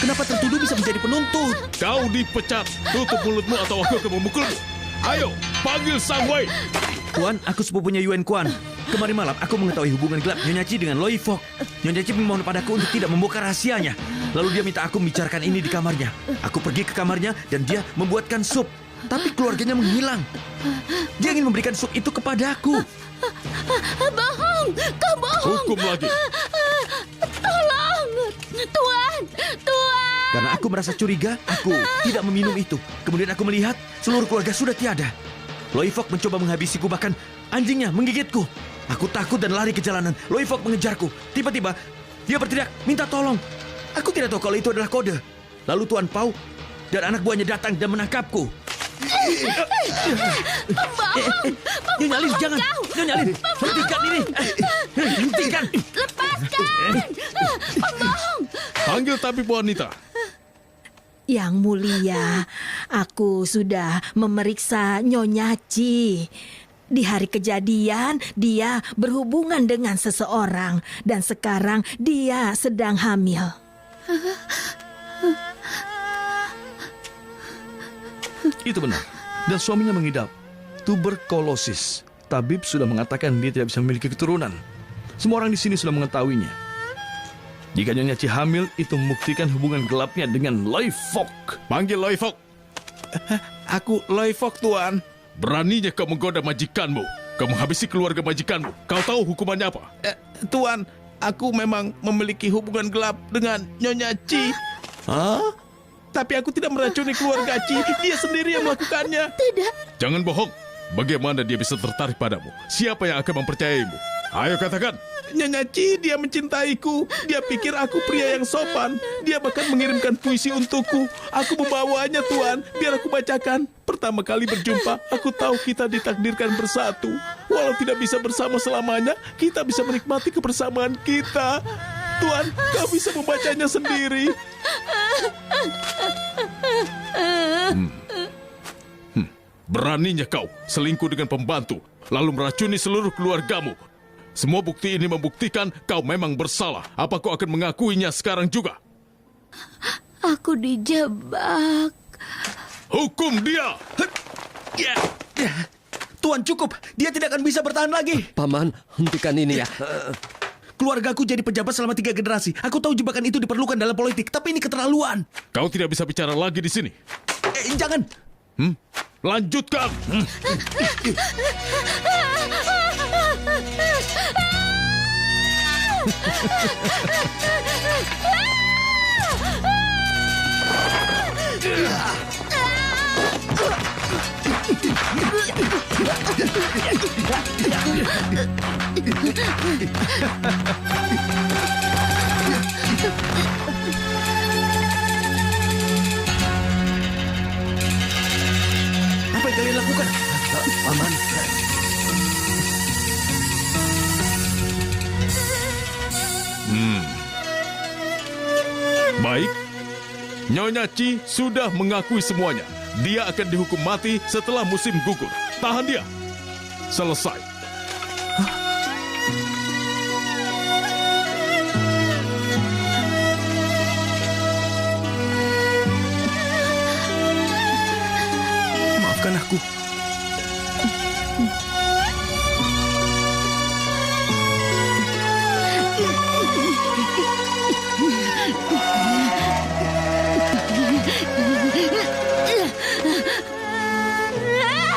kenapa tertuduh bisa menjadi penuntut? Kau dipecat. Tutup mulutmu atau aku akan memukulmu. Ayo, panggil Sang Wei. Tuan, aku sepupunya Yuan Kuan. Kemarin malam aku mengetahui hubungan gelap Nyonya Chi dengan Loi Fok. Nyonya Chi memohon padaku untuk tidak membongkar rahasianya. Lalu dia minta aku membicarakan ini di kamarnya. Aku pergi ke kamarnya dan dia membuatkan sup. Tapi keluarganya menghilang. Dia ingin memberikan sup itu kepadaku. Bohong, kau bohong. Hukum lagi. Tolong, Tuan. Karena aku merasa curiga, aku tidak meminum itu. Kemudian aku melihat seluruh keluarga sudah tiada. Loi Fok mencoba menghabisiku, bahkan anjingnya menggigitku. Aku takut dan lari ke jalanan. Loi Fok mengejarku. Tiba-tiba dia berteriak, minta tolong. Aku tidak tahu kalau itu adalah kode. Lalu Tuan Pao dan anak buahnya datang dan menangkapku. Pembohong! Nyonya Lin, jangan! Nyonya Lin, hentikan ini! Hentikan! Lepaskan! Pembohong! Panggil tabib wanita. Yang mulia, aku sudah memeriksa Nyonya Chi. Di hari kejadian, dia berhubungan dengan seseorang. Dan sekarang dia sedang hamil. Itu benar. Dan suaminya mengidap tuberkulosis. Tabib sudah mengatakan dia tidak bisa memiliki keturunan. Semua orang di sini sudah mengetahuinya. Jika Nyonya Ci hamil, itu membuktikan hubungan gelapnya dengan Loi Fok. Panggil Loi Fok. Aku Loi Fok, Tuan. Beraninya kau menggoda majikanmu. Kau menghabisi keluarga majikanmu. Kau tahu hukumannya apa? Tuan, aku memang memiliki hubungan gelap dengan Nyonya Ci. Hah? Tapi aku tidak meracuni keluarga Ci. Dia sendiri yang melakukannya. Tidak. Jangan bohong. Bagaimana dia bisa tertarik padamu? Siapa yang akan mempercayaimu? Ayo katakan. Nyonya Ci, dia mencintaiku. Dia pikir aku pria yang sopan. Dia bahkan mengirimkan puisi untukku. Aku membawanya, Tuan. Biar aku bacakan. Pertama kali berjumpa, aku tahu kita ditakdirkan bersatu. Walau tidak bisa bersama selamanya, kita bisa menikmati kebersamaan kita. Tuan, kau bisa membacanya sendiri. Beraninya kau selingkuh dengan pembantu, lalu meracuni seluruh keluargamu. Semua bukti ini membuktikan kau memang bersalah. Apa kau akan mengakuinya sekarang juga? Aku dijebak. Hukum dia! Tuan, cukup. Dia tidak akan bisa bertahan lagi. Paman, hentikan ini ya. Keluargaku jadi pejabat selama 3 generasi. Aku tahu jebakan itu diperlukan dalam politik, tapi ini keterlaluan. Kau tidak bisa bicara lagi di sini. Jangan. Lanjutkan. Apa yang kalian lakukan? Paman. Baik. Nyonya Ci sudah mengakui semuanya. Dia akan dihukum mati setelah musim gugur. Tahan dia. Selesai. Maafkan aku.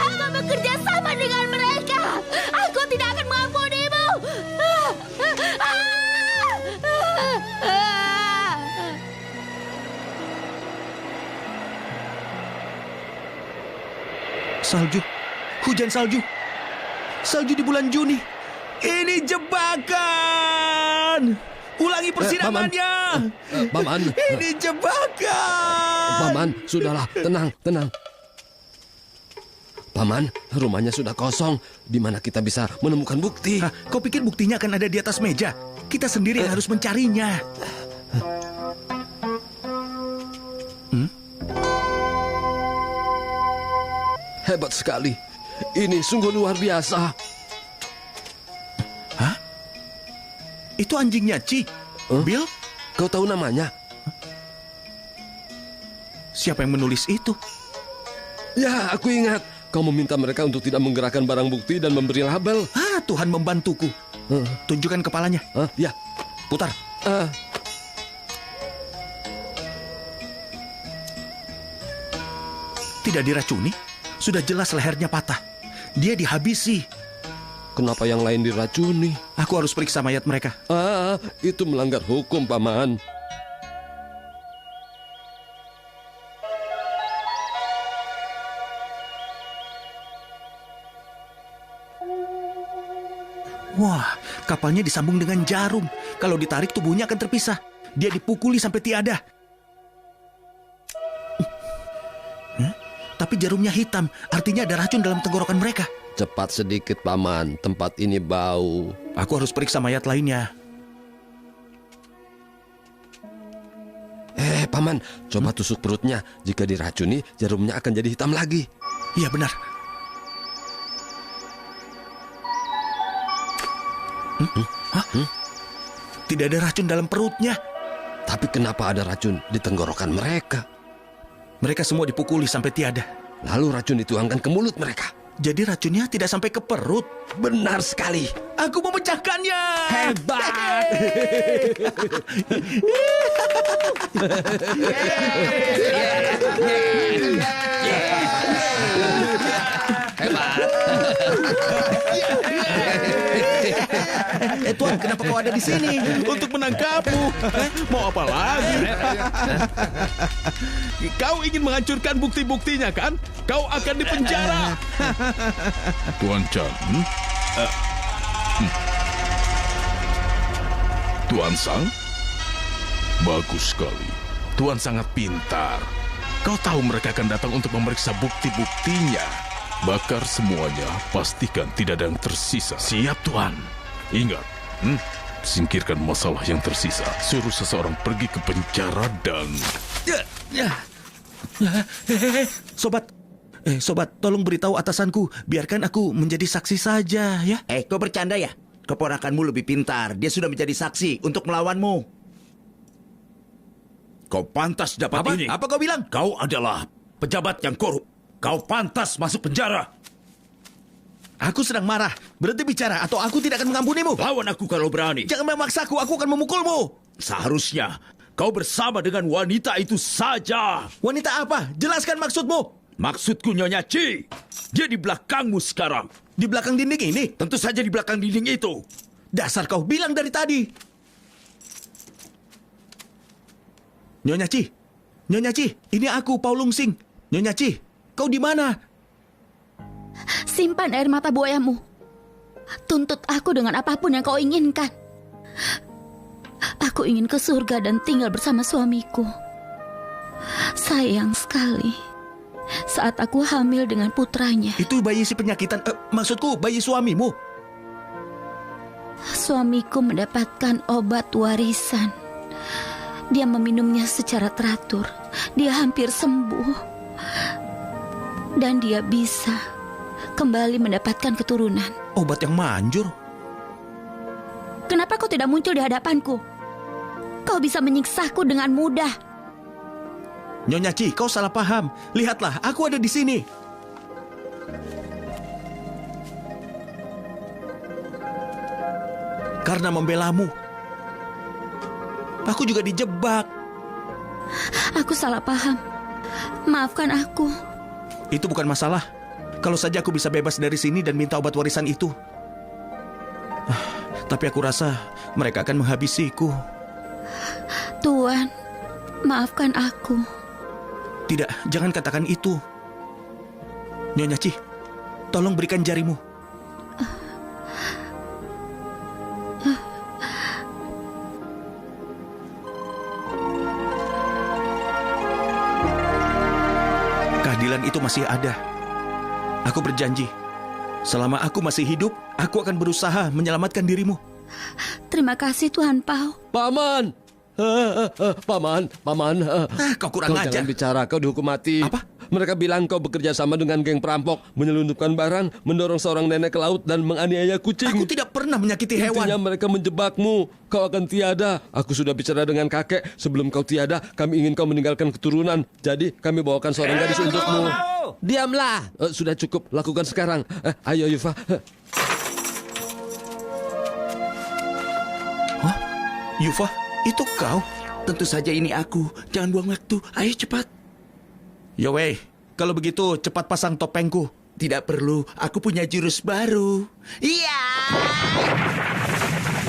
Aku bekerja sama dengan mereka. Aku tidak akan mengampunimu. Salju. Hujan salju. Salju di bulan Juni. Ini jebakan. Ulangi persidangannya. Paman. Ini jebakan. Paman, sudahlah. Tenang, tenang. Paman, rumahnya sudah kosong. Di mana kita bisa menemukan bukti? Kau pikir buktinya akan ada di atas meja? Kita sendiri yang harus mencarinya. Hebat sekali. Ini sungguh luar biasa. Hah? Itu anjingnya Ci. Bill? Kau tahu namanya? Siapa yang menulis itu? Ya, aku ingat. Kau meminta mereka untuk tidak menggerakkan barang bukti dan memberi label. Tuhan membantuku. Tunjukkan kepalanya. Ya. Putar. Tidak diracuni. Sudah jelas lehernya patah. Dia dihabisi. Kenapa yang lain diracuni? Aku harus periksa mayat mereka. Itu melanggar hukum, Paman. Wah, kapalnya disambung dengan jarum. Kalau ditarik tubuhnya akan terpisah. Dia dipukuli sampai tiada. Tapi jarumnya hitam, artinya ada racun dalam tenggorokan mereka. Cepat sedikit, Paman. Tempat ini bau. Aku harus periksa mayat lainnya. Paman, coba tusuk perutnya. Jika diracuni, jarumnya akan jadi hitam lagi. Iya, benar. Tidak ada racun dalam perutnya. Tapi kenapa ada racun di tenggorokan mereka? Mereka semua dipukuli sampai tiada. Lalu racun dituangkan ke mulut mereka. Jadi racunnya tidak sampai ke perut. Benar sekali. Aku memecahkannya. Hebat. Tuan, kenapa kau ada di sini? Untuk menangkapmu. Mau apa lagi? Kau ingin menghancurkan bukti-buktinya, kan? Kau akan dipenjara. Tuan Chan. Tuan Sang? Bagus sekali. Tuan sangat pintar. Kau tahu mereka akan datang untuk memeriksa bukti-buktinya. Bakar semuanya, pastikan tidak ada yang tersisa. Siap, Tuan. Ingat, singkirkan masalah yang tersisa. Suruh seseorang pergi ke penjara dan... Sobat, sobat, tolong beritahu atasanku. Biarkan aku menjadi saksi saja, ya. Kau bercanda ya? Keponakanmu lebih pintar. Dia sudah menjadi saksi untuk melawanmu. Kau pantas dapat ini. Apa kau bilang? Kau adalah pejabat yang korup. Kau pantas masuk penjara. Aku sedang marah. Berhenti bicara atau aku tidak akan mengampunimu. Lawan aku kalau berani. Jangan memaksaku, aku akan memukulmu. Seharusnya kau bersama dengan wanita itu saja. Wanita apa? Jelaskan maksudmu. Maksudku Nyonya Chi. Dia di belakangmu sekarang. Di belakang dinding ini? Tentu saja di belakang dinding itu. Dasar kau bilang dari tadi. Nyonya Chi. Nyonya Chi, ini aku, Paulung Sing. Nyonya Chi, kau di mana? Simpan air mata buayamu. Tuntut aku dengan apapun yang kau inginkan. Aku ingin ke surga dan tinggal bersama suamiku. Sayang sekali saat aku hamil dengan putranya. Itu bayi si penyakitan, maksudku bayi suamimu. Suamiku mendapatkan obat warisan. Dia meminumnya secara teratur. Dia hampir sembuh. Dan dia bisa kembali mendapatkan keturunan. Obat yang manjur? Kenapa kau tidak muncul di hadapanku? Kau bisa menyiksaku dengan mudah. Nyonya Chi, kau salah paham. Lihatlah, aku ada di sini. Karena membelamu. Aku juga dijebak. Aku salah paham. Maafkan aku. Itu bukan masalah. Kalau saja aku bisa bebas dari sini dan minta obat warisan itu. Tapi aku rasa mereka akan menghabisiku. Tuan, maafkan aku. Tidak, jangan katakan itu. Nyonya Chi, tolong berikan jarimu. Keadilan itu masih ada. Aku berjanji, selama aku masih hidup, aku akan berusaha menyelamatkan dirimu. Terima kasih Tuan Pao. Paman! Paman. Kau kurang ajar. Jangan bicara, kau dihukum mati. Apa? Mereka bilang kau bekerja sama dengan geng perampok, menyelundupkan barang, mendorong seorang nenek ke laut, dan menganiaya kucing. Aku tidak pernah menyakiti hewan. Intinya mereka menjebakmu. Kau akan tiada. Aku sudah bicara dengan kakek. Sebelum kau tiada, kami ingin kau meninggalkan keturunan. Jadi kami bawakan seorang gadis untukmu. Diamlah. Sudah cukup. Lakukan sekarang. Ayo Yufa. Hah? Yufa? Itu kau? Tentu saja ini aku. Jangan buang waktu. Ayo cepat. Yowei, kalau begitu cepat pasang topengku. Tidak perlu. Aku punya jurus baru. Iya.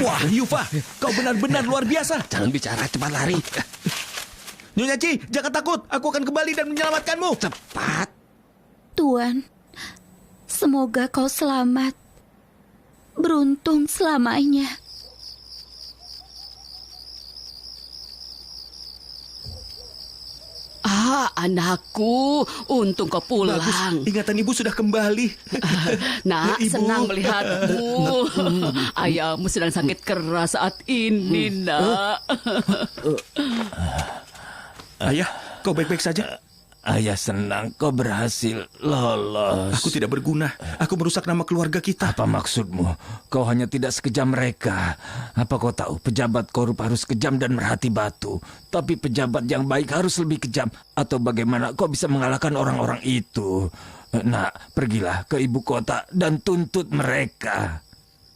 Wah, Yufa, kau benar-benar luar biasa. Jangan bicara, cepat lari. Nyonya Chi, jangan takut. Aku akan kembali dan menyelamatkanmu. Cepat. Tuan, semoga kau selamat. Beruntung selamanya. Anakku, untung kau pulang. Bagus, ingatan ibu sudah kembali. Nak, Ibu. senang melihatmu. Ayahmu sedang sakit keras saat ini, nak. Ayah, kau baik-baik saja? Ayah senang kau berhasil lolos. Aku tidak berguna. Aku merusak nama keluarga kita. Apa maksudmu? Kau hanya tidak sekejam mereka. Apa kau tahu pejabat korup harus kejam dan merhati batu. Tapi pejabat yang baik harus lebih kejam. Atau bagaimana kau bisa mengalahkan orang-orang itu? Nak, pergilah ke ibu kota dan tuntut mereka.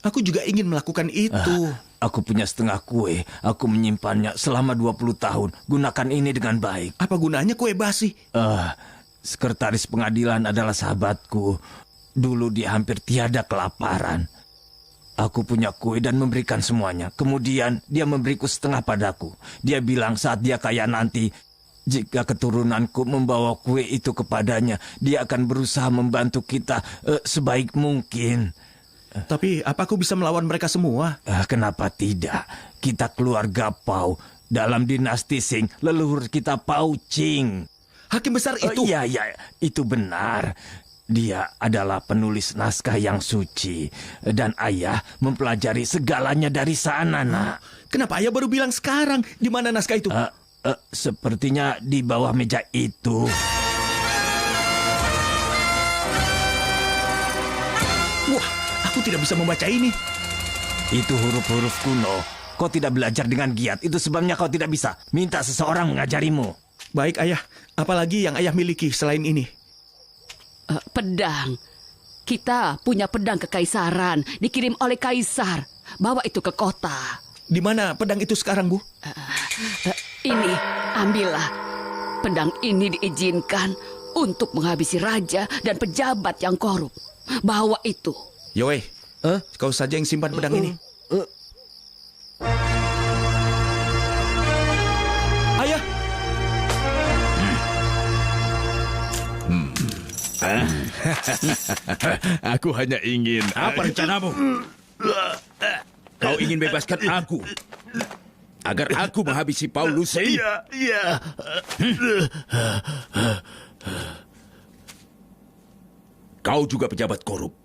Aku juga ingin melakukan itu. Aku punya setengah kue. Aku menyimpannya selama 20 tahun. Gunakan ini dengan baik. Apa gunanya kue basi? Sekretaris pengadilan adalah sahabatku. Dulu dia hampir tiada kelaparan. Aku punya kue dan memberikan semuanya. Kemudian dia memberiku setengah padaku. Dia bilang saat dia kaya nanti, jika keturunanku membawa kue itu kepadanya, dia akan berusaha membantu kita sebaik mungkin. Tapi apa aku bisa melawan mereka semua? Kenapa tidak? Kita keluarga Pau. Dalam dinasti Sing, leluhur kita Pau Ching. Hakim besar itu? Iya, itu benar. Dia adalah penulis naskah yang suci. Dan ayah mempelajari segalanya dari sana, nak. Kenapa ayah baru bilang sekarang? Di mana naskah itu? Sepertinya di bawah meja itu. Wah, aku tidak bisa membaca ini. Itu huruf-huruf kuno. Kau tidak belajar dengan giat. Itu sebabnya kau tidak bisa. Minta seseorang mengajarimu. Baik, ayah. Apalagi yang ayah miliki selain ini? Pedang. Kita punya pedang kekaisaran. Dikirim oleh kaisar. Bawa itu ke kota. Di mana pedang itu sekarang, Bu? Ini, ambillah. Pedang ini diizinkan untuk menghabisi raja dan pejabat yang korup. Bawa itu. Yowe, kau saja yang simpan pedang ini. Ayah! Aku hanya ingin... Apa rencanamu? Kau ingin bebaskan aku agar aku menghabisi Paulus? Iya. Kau juga pejabat korup.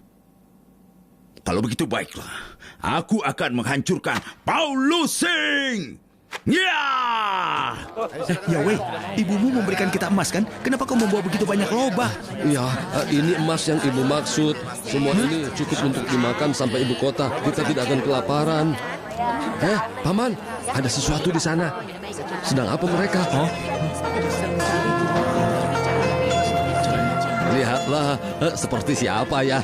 Kalau begitu baiklah, aku akan menghancurkan Paulus Sing. Ya! Wei, ibumu memberikan kita emas kan? Kenapa kau membawa begitu banyak lobah? Ya, ini emas yang ibu maksud. Semua ini cukup untuk dimakan sampai ibu kota. Kita tidak akan kelaparan. Paman, ada sesuatu di sana. Sedang apa mereka? Lihatlah, seperti siapa ya?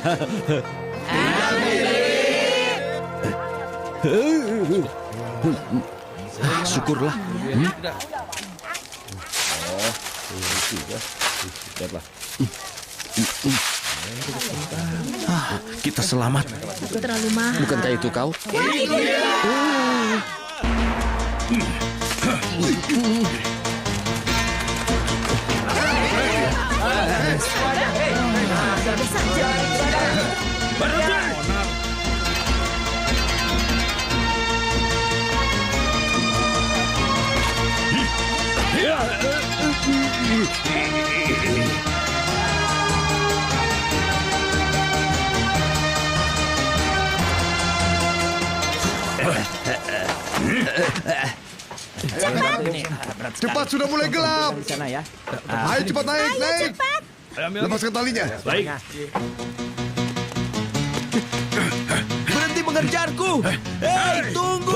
Syukurlah. Kita selamat. Terlalu mahal. Bukankah itu kau? Wah, itu dia. Cepat, sudah mulai gelap. Ayo cepat naik. Lepaskan talinya. Baik. Berhenti mengejarku. Hei, tunggu.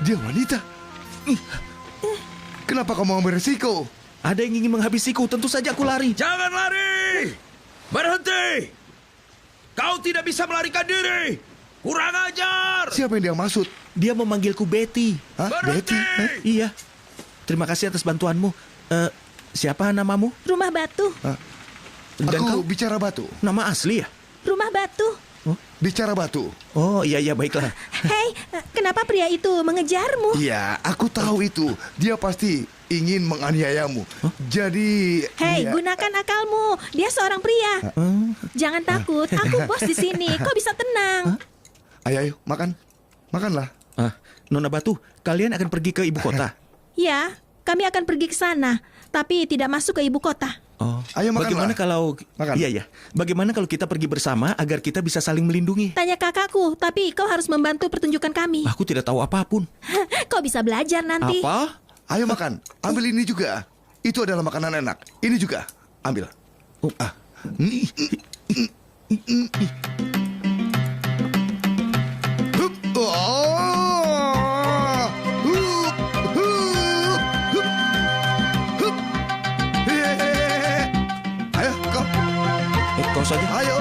Dia wanita. Kenapa kau mau ambil resiko? Ada yang ingin menghabisiku, tentu saja aku lari. Jangan lari! Berhenti! Kau tidak bisa melarikan diri! Kurang ajar! Siapa yang dia maksud? Dia memanggilku Betty. Berhenti! Iya. Terima kasih atas bantuanmu. Siapa namamu? Rumah Batu. Dan Aku kau bicara batu. nama asli ya? Rumah Batu. Bicara batu. Oh, iya, baiklah. Hei, kenapa pria itu mengejarmu? Iya, aku tahu itu. Dia pasti ingin menganiayamu. Jadi... Hei, dia- gunakan akalmu. Dia seorang pria. Jangan takut, aku bos di sini. Kau bisa tenang. Ayo, makan. Makanlah. Nona Batu, kalian akan pergi ke ibu kota? Ya, kami akan pergi ke sana, tapi tidak masuk ke ibu kota. Oh, Ayo makanlah. bagaimana kalau... Makan. Iya. Bagaimana kalau kita pergi bersama agar kita bisa saling melindungi? Tanya kakakku, tapi kau harus membantu pertunjukan kami. Aku tidak tahu apapun. Kau bisa belajar nanti. Apa? Ayo makan. Ambil ini juga. Itu adalah makanan enak. Ini juga. Ambil. Ayo, kau. Kau saja. Ayo.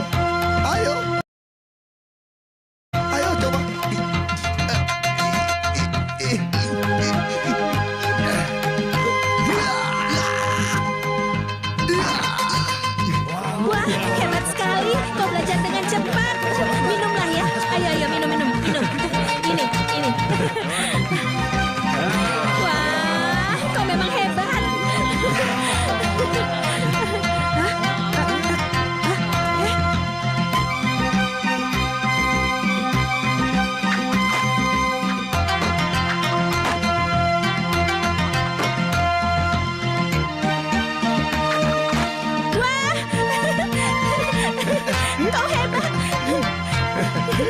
Kau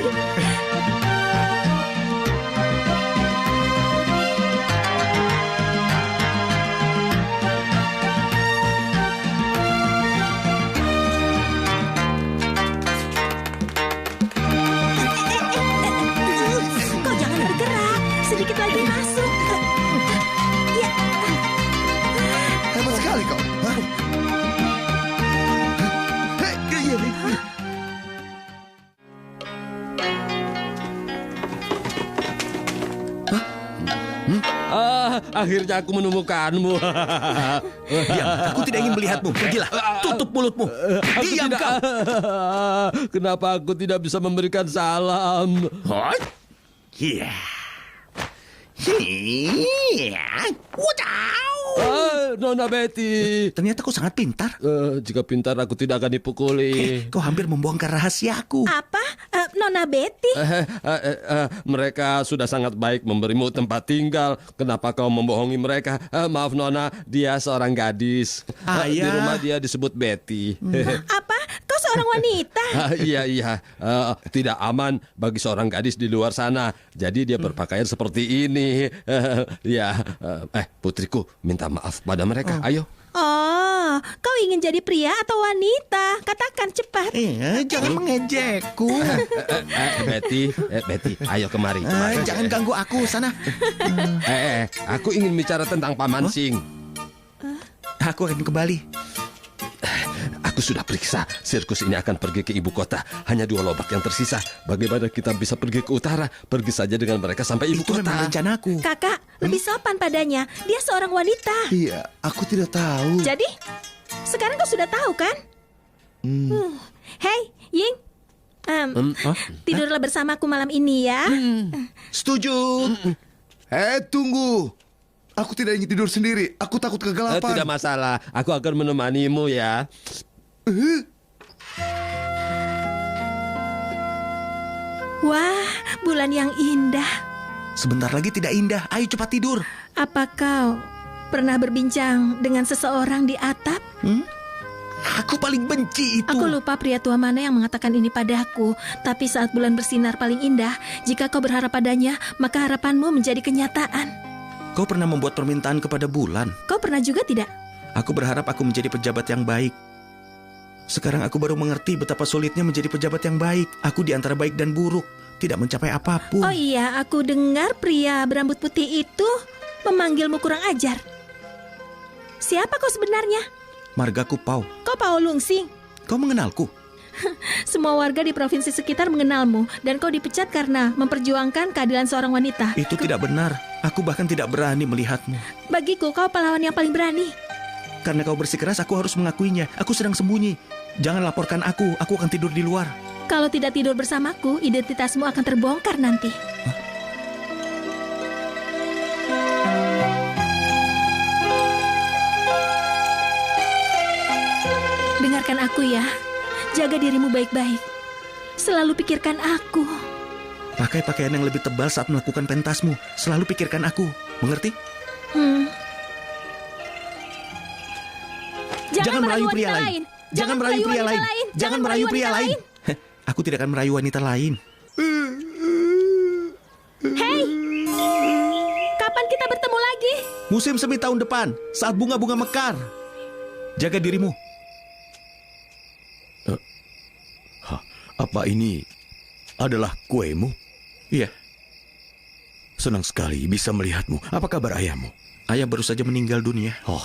jangan bergerak. Sedikit lagi masuk. Ya. Hebat sekali kau. Hah? Hei, iya, iya. Akhirnya aku menemukanmu. Diam, aku tidak ingin melihatmu. Pergilah, tutup mulutmu. Aku Diam tidak. kau. Kenapa aku tidak bisa memberikan salam? Iya. Nona Betty. Ternyata kau sangat pintar. Jika pintar aku tidak akan dipukuli. Kau hampir membongkar rahasiaku. Apa? Nona Betty? Mereka sudah sangat baik memberimu tempat tinggal. Kenapa kau membohongi mereka? Maaf Nona, dia seorang gadis. Di Ayah. rumah dia disebut Betty. Apa? Kau seorang wanita? Iya. Tidak aman bagi seorang gadis di luar sana. Jadi dia berpakaian seperti ini. Putriku, minta maaf pada mereka. Ayo. Oh, kau ingin jadi pria atau wanita? Katakan cepat. Jangan mengejekku. Betty, ayo kemari. Jangan ganggu aku, sana. Aku ingin bicara tentang Paman Sing. Aku akan kembali. Aku sudah periksa, sirkus ini akan pergi ke ibu kota. Hanya 2 lobak yang tersisa. Bagaimana kita bisa pergi ke utara? Pergi saja dengan mereka sampai ibu kota. Itu memang rencanaku. Kakak, lebih sopan padanya. Dia seorang wanita. Iya, aku tidak tahu. Jadi, sekarang kau sudah tahu kan? Hei, Ying. Tidurlah bersamaku malam ini ya. Setuju. Tunggu. Aku tidak ingin tidur sendiri. Aku takut kegelapan. Tidak masalah, aku akan menemanimu ya. Wah, bulan yang indah. Sebentar lagi tidak indah. Ayo cepat tidur. Apa kau pernah berbincang dengan seseorang di atap? Aku paling benci itu. Aku lupa pria tua mana yang mengatakan ini padaku. Tapi saat bulan bersinar paling indah, jika kau berharap padanya, maka harapanmu menjadi kenyataan. Kau pernah membuat permintaan kepada bulan? Kau pernah juga tidak? Aku berharap aku menjadi pejabat yang baik. Sekarang aku baru mengerti betapa sulitnya menjadi pejabat yang baik. Aku di antara baik dan buruk, tidak mencapai apapun. Oh iya, aku dengar pria berambut putih itu memanggilmu kurang ajar. Siapa kau sebenarnya? Margaku Pau. Kau Pau Lungsing. Kau mengenalku? Semua warga di provinsi sekitar mengenalmu, dan kau dipecat karena memperjuangkan keadilan seorang wanita. Itu tidak benar. Aku bahkan tidak berani melihatmu. Bagiku kau pahlawan yang paling berani. Karena kau bersikeras, aku harus mengakuinya. Aku sedang sembunyi. Jangan laporkan aku akan tidur di luar. Kalau tidak tidur bersamaku, identitasmu akan terbongkar nanti. Dengarkan aku ya. Jaga dirimu baik-baik. Selalu pikirkan aku. Pakai pakaian yang lebih tebal saat melakukan pentasmu. Selalu pikirkan aku. Mengerti? Jangan merayu pria lain. Jangan merayu pria lain. Jangan merayu pria lain. Aku tidak akan merayu wanita lain. Hei, kapan kita bertemu lagi? Musim semi tahun depan, saat bunga-bunga mekar. Jaga dirimu. Apa ini adalah kuemu? Iya. Senang sekali bisa melihatmu. Apa kabar ayahmu? Ayah baru saja meninggal dunia. Oh.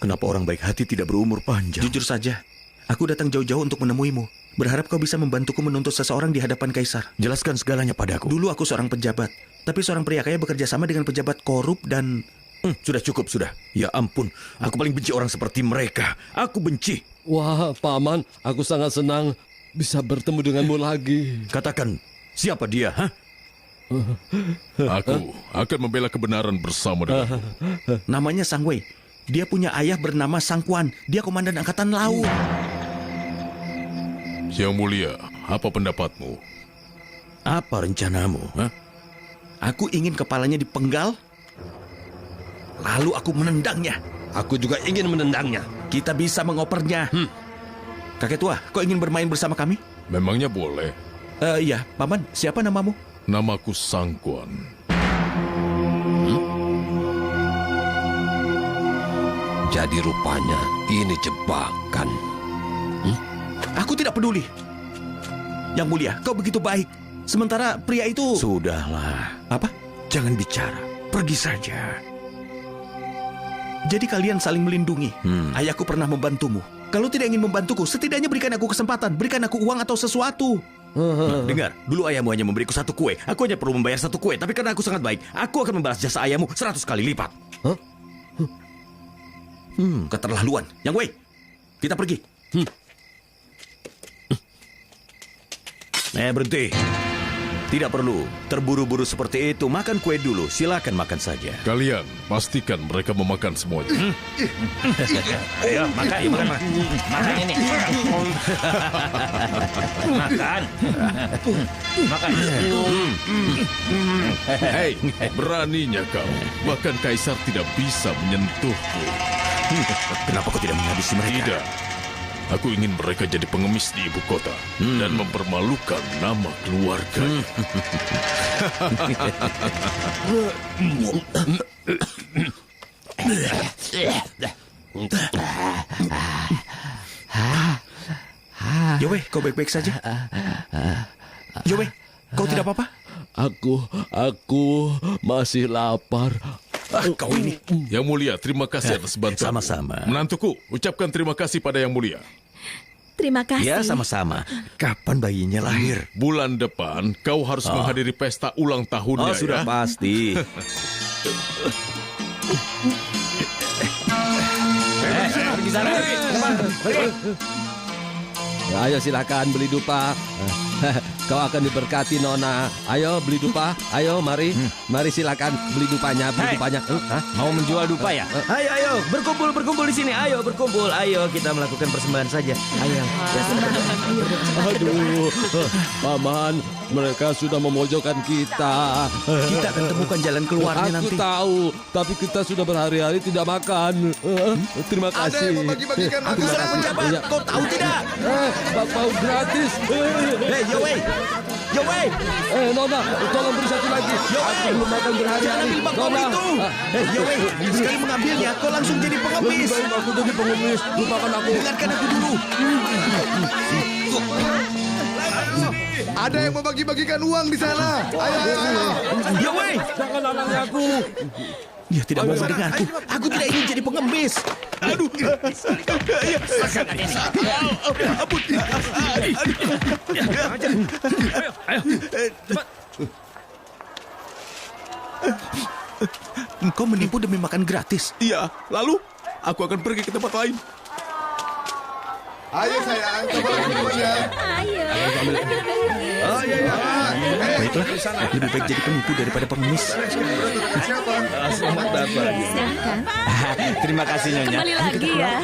Kenapa orang baik hati tidak berumur panjang? Jujur saja, aku datang jauh-jauh untuk menemuimu. Berharap kau bisa membantuku menuntut seseorang di hadapan kaisar. Jelaskan segalanya padaku. Dulu aku seorang pejabat, tapi seorang pria kaya bekerja sama dengan pejabat korup dan... Sudah cukup, sudah. Ya ampun, aku paling benci orang seperti mereka. Aku benci. Wah, Paman, aku sangat senang bisa bertemu denganmu lagi. Katakan, siapa dia, ha? Aku akan membela kebenaran bersama denganmu. Namanya Sang Wei. Dia punya ayah bernama Sang Quan. Dia komandan angkatan laut. Yang mulia, apa pendapatmu? Apa rencanamu, ha? Aku ingin kepalanya dipenggal, lalu aku menendangnya. Aku juga ingin menendangnya. Kita bisa mengopernya. Kakek tua, kau ingin bermain bersama kami? Memangnya boleh? Iya, Paman, siapa namamu? Namaku Sangkuan. Jadi rupanya ini jebakan. Aku tidak peduli. Yang mulia, kau begitu baik. Sementara pria itu... Sudahlah. Apa? Jangan bicara. Pergi saja. Jadi kalian saling melindungi. Ayahku pernah membantumu. Kalau tidak ingin membantuku, setidaknya berikan aku kesempatan. Berikan aku uang atau sesuatu. Dengar, dulu ayahmu hanya memberiku 1 kue. Aku hanya perlu membayar 1 kue. Tapi karena aku sangat baik, aku akan membalas jasa ayahmu 100 kali lipat. Keterlaluan. Yang Wei, kita pergi. Berhenti. Tidak perlu terburu-buru seperti itu. Makan kue dulu. Silakan makan saja. Kalian pastikan mereka memakan semuanya. Ayo, makan. Makan ini. Makan. Makan. Hei, beraninya kau. Bahkan Kaisar tidak bisa menyentuhku. Kenapa kau tidak menghabisi mereka? Tidak. Aku ingin mereka jadi pengemis di ibu kota dan mempermalukan nama keluarga. Yowe, kau baik-baik saja? Yowe, kau tidak apa-apa? Aku masih lapar. Kau ini. Yang mulia, terima kasih atas bantuan. Sama-sama. Menantuku, ucapkan terima kasih pada yang mulia. Terima kasih. Ya, sama-sama. Kapan bayinya lahir? Bulan depan, kau harus menghadiri pesta ulang tahunnya. Sudah ya? pasti. Pergi sana. Ayo silakan beli dupa. Kau akan diberkati Nona. Ayo beli dupa. Ayo mari. Mari silakan beli dupanya. Beli dupanya. Mau menjual dupa ya? Ayo, berkumpul di sini. Ayo, berkumpul. Ayo, kita melakukan persembahan saja. Ayo. Aduh, Paman, mereka sudah memojokkan kita. Kita akan temukan jalan keluarnya Aku nanti. tahu, tapi kita sudah berhari-hari tidak makan. Terima Ada kasih. yang membagi-bagikan Aku seorang penjabat. Iya. Kau tahu tidak? Mau gratis. Hei, Yowe. Nona, tolong beri satu lagi. Aku belum makan Jangan berhari-hari. ambil mangkok Nona. itu. Yowe, sekali mengambilnya, kau langsung jadi pengemis. Baik, aku jadi pengemis. Lupakan aku. Dengarkan aku dulu. Ada yang membagi-bagikan uang di sana. Ayo. Yowe. Jangan halangi aku. Dia tidak mau mendengarku. Aku tidak ingin jadi pengemis. Aduh. Engkau menipu demi makan gratis. Iya, lalu aku akan pergi ke tempat lain. Ayo sayang, coba minumnya. Baiklah, lebih baik jadi penipu daripada pengemis. Selamat datang. Terima kasih Nyonya. Kembali lagi ya.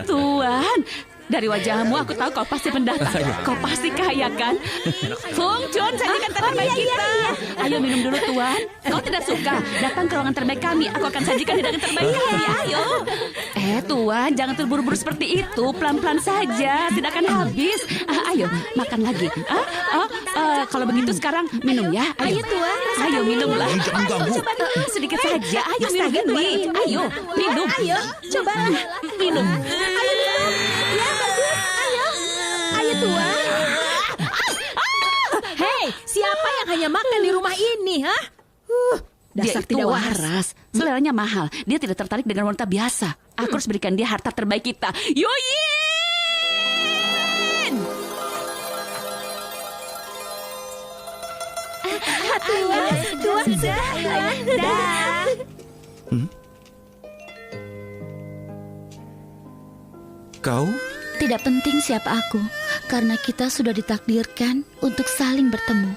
Tuan, dari wajahmu aku tahu kau pasti pendatang. Kau pasti kaya kan? Fung Chun, sajikan terbaik kita. Ayo minum dulu Tuan. Kau tidak suka? Datang ke ruangan terbaik kami. Aku akan sajikan hidangan terbaik kami. Ayo. Tuan, jangan terburu-buru seperti itu. Pelan-pelan saja. Tidak akan habis. Ayo, makan lagi. Kalau begitu sekarang minum ya. Ayo Tuan. Ayo minumlah. Jangan ganggu. Sedikit saja. Ayo minum ini. Ayo minum. Ayo, cobalah. Minum. Ayo minum. Ya, bagus. Ayo, Tuan. Hei, siapa yang hanya makan di rumah ini, hah? Dia Dasar itu tidak waras. Seleranya mahal. Dia tidak tertarik dengan wanita biasa. Aku harus berikan dia harta terbaik kita. Yoyin! Tuan sudah. Dah. Kau? Tidak penting siapa aku, karena kita sudah ditakdirkan untuk saling bertemu.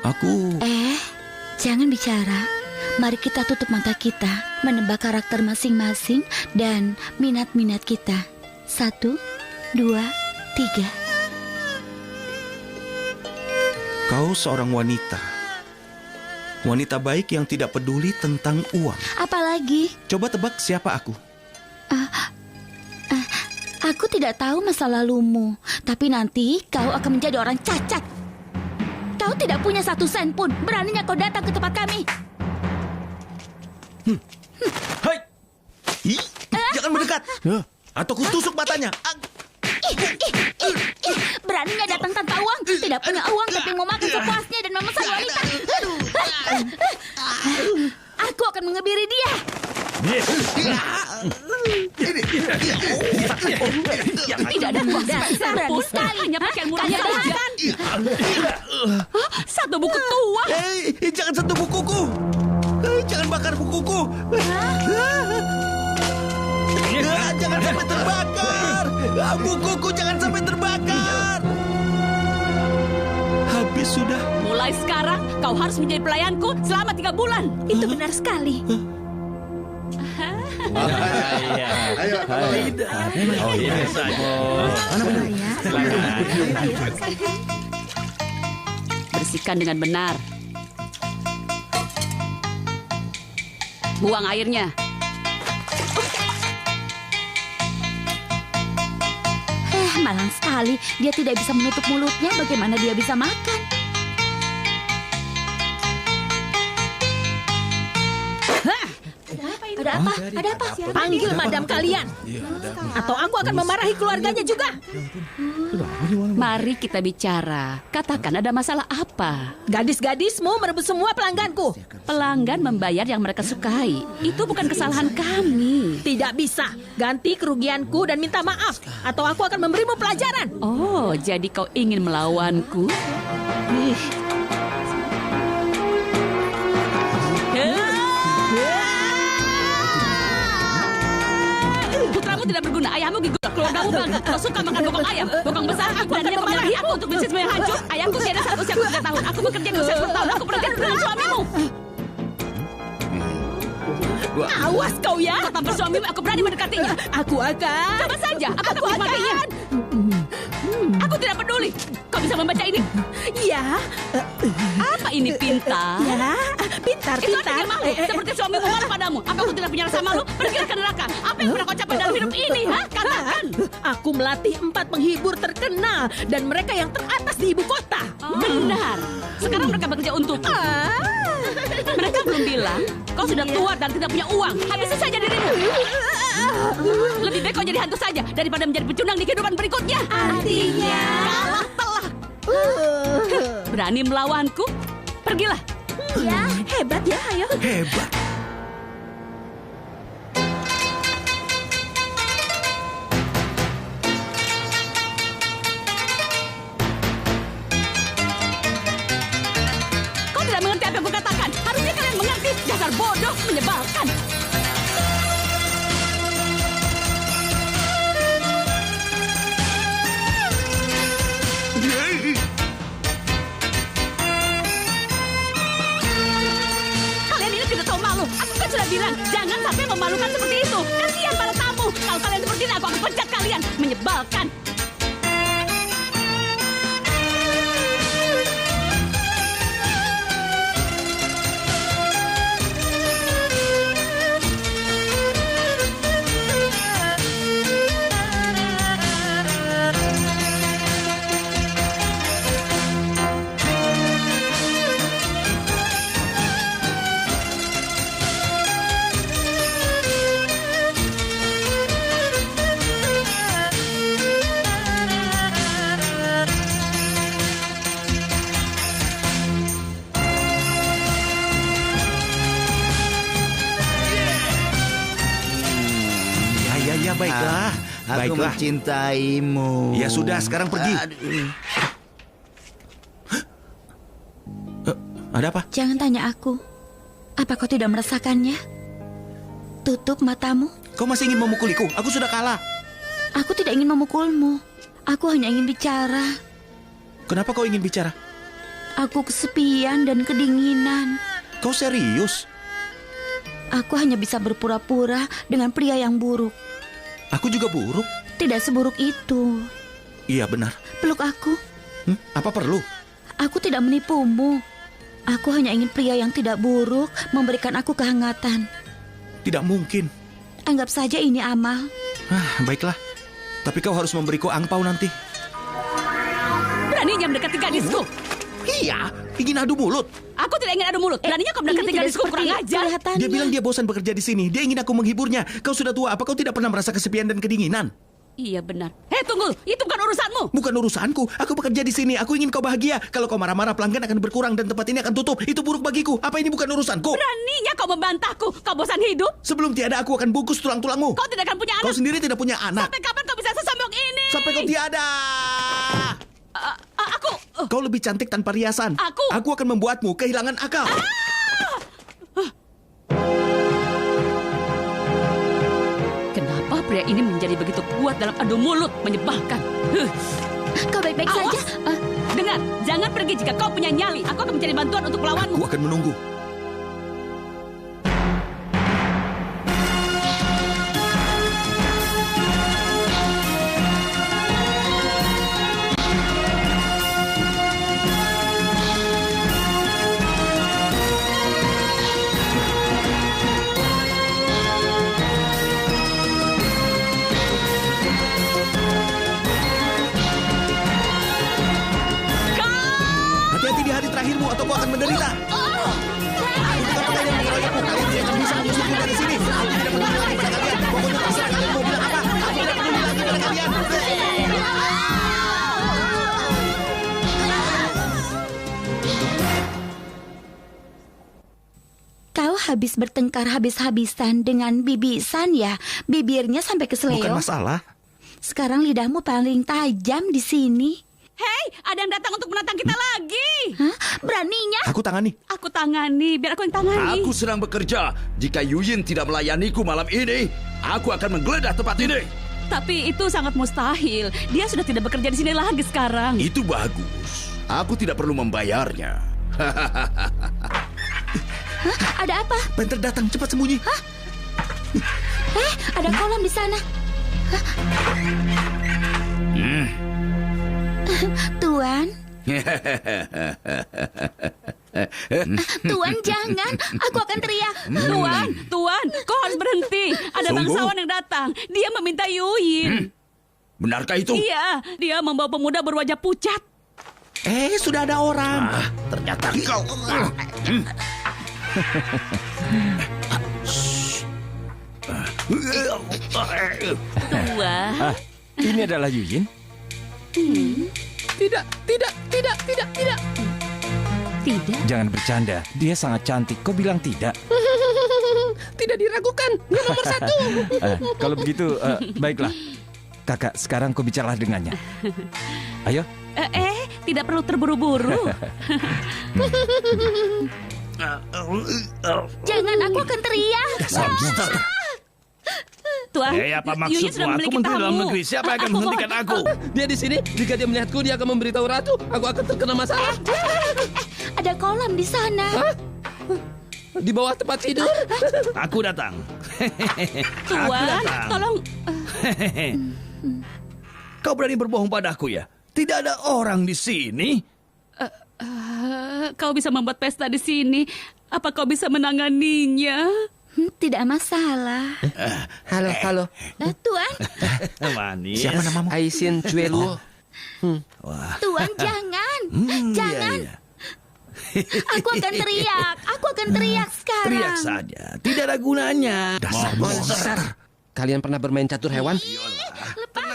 Aku... Jangan bicara. Mari kita tutup mata kita, menebak karakter masing-masing dan minat-minat kita. 1, 2, 3. Kau seorang wanita. Wanita baik yang tidak peduli tentang uang. Apalagi? Coba tebak siapa aku. Aku tidak tahu masa lalumu, tapi nanti kau akan menjadi orang cacat. Kau tidak punya 1 sen pun. Beraninya kau datang ke tempat kami. Hai! Jangan mendekat. Atau kutusuk matanya. Beraninya datang tanpa uang. Tidak punya uang tapi mau makan sepuasnya dan memesan wanita. Aku akan mengebiri dia. Tidak ada uang dasar pun. Hanya pakaian murahnya saja. 1 buku tua. Hei, jangan sentuh bukuku. Jangan bakar bukuku. Jangan sampai terbakar. Bukuku jangan sampai terbakar. Habis sudah. Mulai sekarang kau harus menjadi pelayanku selama 3 bulan. Itu benar sekali. Bersihkan dengan benar. Buang airnya. Malang sekali. Dia tidak bisa menutup mulutnya. Bagaimana dia bisa makan? Ada apa? Ada apa? Panggil madam kalian. Atau aku akan memarahi keluarganya juga. Mari kita bicara. Katakan ada masalah apa? Gadis-gadismu merebut semua pelangganku. Pelanggan membayar yang mereka sukai. Itu bukan kesalahan kami. Tidak bisa. Ganti kerugianku dan minta maaf. Atau aku akan memberimu pelajaran. Oh, jadi kau ingin melawanku? Putramu tidak berguna, ayahmu gigit, keluargamu bangga. Kau suka makan bokong ayam, bokong besar. Beraninya kau memarahi aku untuk bisnismu yang hancur. Ayahku tiada saat usia 3 tahun. Aku bekerja di usia 10 tahun. Aku bekerja dengan suamimu. Awas kau ya. Kau tampar suamimu, aku berani mendekatinya. Aku akan. Coba saja, aku menikmatinya. Aku tidak peduli. Kau bisa membaca ini? Ya. Apa ini pintar? Ya, pintar. Itu artinya malu. Seperti suamimu malu padamu. Apa aku tidak punya rasa malu? Pergilah ke neraka. Apa yang pernah kau capai dalam hidup ini? Katakan. Aku melatih 4 penghibur terkenal dan mereka yang teratas di ibu kota. Benar. Sekarang mereka bekerja untukku. Mereka belum bilang kau sudah tua dan tidak punya uang. Habisi saja dirimu. Lebih baik kau jadi hantu saja daripada menjadi pecundang di kehidupan berikutnya. Artinya kalah telak. Berani melawanku? Pergilah. Ya, hebat ya, ayo. Hebat. Kau tidak mengerti apa yang kukatakan. Harusnya kalian mengerti. Dasar bodoh, menyebalkan. Kalian ini tidak tahu malu. Aku kan sudah bilang, jangan sampai memalukan seperti itu. Kasihan para tamu. Kalau kalian seperti ini, aku akan pecat kalian. Menyebalkan. Ya, baiklah. Aku mencintaimu. Ya sudah, sekarang pergi. Ada apa? Jangan tanya aku. Apa kau tidak merasakannya? Tutup matamu. Kau masih ingin memukuliku? Aku sudah kalah. Aku tidak ingin memukulmu. Aku hanya ingin bicara. Kenapa kau ingin bicara? Aku kesepian dan kedinginan. Kau serius? Aku hanya bisa berpura-pura dengan pria yang buruk. Aku juga buruk. Tidak seburuk itu. Iya benar. Peluk aku. Apa perlu? Aku tidak menipumu. Aku hanya ingin pria yang tidak buruk memberikan aku kehangatan. Tidak mungkin. Anggap saja ini amal. Baiklah. Tapi kau harus memberiku angpau nanti. Beraninya mendekati gadisku. Iya, ingin adu mulut. Aku tidak ingin adu mulut. Beraninya kau mendekati gadisku, kurang ajar. Dia bilang dia bosan bekerja di sini. Dia ingin aku menghiburnya. Kau sudah tua, apa kau tidak pernah merasa kesepian dan kedinginan? Iya benar. Hei tunggu, itu bukan urusanmu. Bukan urusanku. Aku bekerja di sini. Aku ingin kau bahagia. Kalau kau marah-marah, pelanggan akan berkurang dan tempat ini akan tutup. Itu buruk bagiku. Apa ini bukan urusanku? Beraninya kau membantahku. Kau bosan hidup? Sebelum tiada, aku akan bungkus tulang-tulangmu. Kau tidak akan punya anak. Kau sendiri tidak punya anak. Sampai kapan kau bisa sesombong ini? Sampai kau tiada. Kau lebih cantik tanpa riasan. Aku akan membuatmu kehilangan akal. Kenapa pria ini menjadi begitu kuat dalam adu mulut? Menyebalkan. Kau baik-baik saja? Dengar, jangan pergi jika kau punya nyali. Aku akan mencari bantuan untuk melawanmu. Aku akan menunggu. Hati-hati di hari terakhirmu atau kau akan menderita. Aku bukan orang yang mengeroyokmu. Kalian tidak akan bisa mengusirku dari sini. Aku tidak peduli lagi pada kalian. Pokoknya terserah kalian mau bilang apa. Aku tidak peduli lagi pada kalian. Kau habis bertengkar habis-habisan dengan Bibi San ya? Bibirnya sampai kesleo. Bukan masalah. Sekarang lidahmu paling tajam di sini. Hei, ada yang datang untuk menantang kita lagi. Hah? Beraninya? Aku tangani. Aku tangani, biar aku yang tangani. Aku sedang bekerja. Jika Yuyin tidak melayaniku malam ini, aku akan menggeledah tempat ini. Tapi itu sangat mustahil. Dia sudah tidak bekerja di sini lagi sekarang. Itu bagus. Aku tidak perlu membayarnya. Hah? Ada apa? Panther datang, cepat sembunyi. Hah? Ada kolam di sana. Hah? Tuan? Tuan jangan, aku akan teriak. Tuan, kau harus berhenti. Ada bangsawan yang datang. Dia meminta Yuyin. Benarkah itu? Iya, dia membawa pemuda berwajah pucat. Sudah ada orang. Ternyata kau. Tuan. Ini adalah Yuyin? Tidak. Tidak? Jangan bercanda. Dia sangat cantik. Kau bilang tidak? Tidak diragukan. Dia nomor 1. Kalau begitu, baiklah. Kakak, sekarang kau bicaralah dengannya. Ayo. Tidak perlu terburu-buru. Jangan, aku akan teriak. Tuan, apa maksudmu? Yuyin sudah Aku memiliki menteri tamu. dalam negeri. Siapa yang akan menghentikan aku? Dia di sini. Jika dia melihatku, dia akan memberitahu ratu. Aku akan terkena masalah. Ada kolam di sana. Di bawah tempat tidur. Aku datang. Tuan, tolong. Kau berani berbohong padaku ya? Tidak ada orang di sini. Kau bisa membuat pesta di sini. Apa kau bisa menanganinya? Tidak masalah. Halo. Tuan, Manis. Siapa namamu? Aisin Cueluo. Tuan jangan. Jangan. Iya. Aku akan teriak sekarang. Teriak saja. Tidak ada gunanya. Dasar monster. Kalian pernah bermain catur hewan?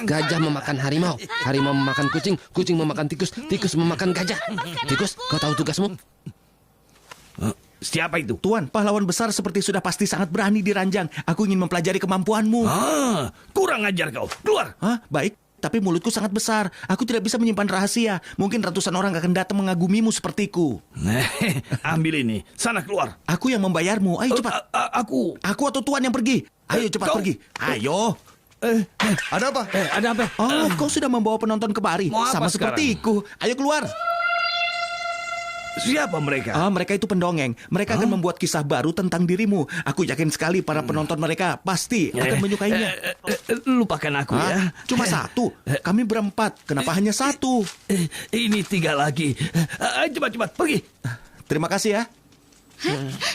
Gajah memakan harimau, harimau memakan kucing, kucing memakan tikus, tikus memakan gajah. Tikus, kau tahu tugasmu? Siapa itu? Tuan, pahlawan besar seperti sudah pasti sangat berani di ranjang. Aku ingin mempelajari kemampuanmu. Kurang ajar kau. Keluar. Baik. Tapi mulutku sangat besar. Aku tidak bisa menyimpan rahasia. Mungkin ratusan orang akan datang mengagumimu sepertiku. Ambil ini. Sana keluar. Aku yang membayarmu. Ayo cepat. Aku atau Tuan yang pergi. Ayo cepat pergi. Ayo. Ada apa? Ada apa? Kau sudah membawa penonton kemari. Mau apa Sama sekarang? sepertiku. Ayo keluar. Siapa mereka? Mereka itu pendongeng. Mereka akan membuat kisah baru tentang dirimu. Aku yakin sekali para penonton mereka pasti akan menyukainya. Lupakan aku ya. Cuma satu. Kami berempat. Kenapa hanya satu? Ini 3 lagi. Cepat-cepat pergi. Terima kasih ya.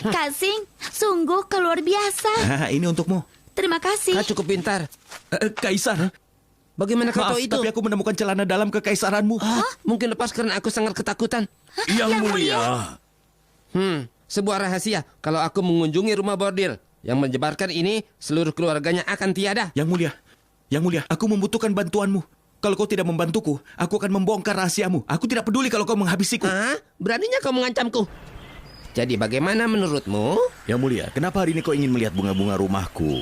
Kasing, sungguh luar biasa. Ini untukmu. Terima kasih. Kau cukup pintar. Kaisar. Bagaimana kau Maaf, tahu itu? tapi aku menemukan celana dalam kekaisaranmu. Mungkin lepas karena aku sangat ketakutan. Yang mulia. Sebuah rahasia. Kalau aku mengunjungi rumah bordil, yang menyebarkan ini, seluruh keluarganya akan tiada. Yang mulia, aku membutuhkan bantuanmu. Kalau kau tidak membantuku, aku akan membongkar rahasiamu. Aku tidak peduli kalau kau menghabisiku. Beraninya kau mengancamku? Jadi bagaimana menurutmu? Yang mulia, kenapa hari ini kau ingin melihat bunga-bunga rumahku?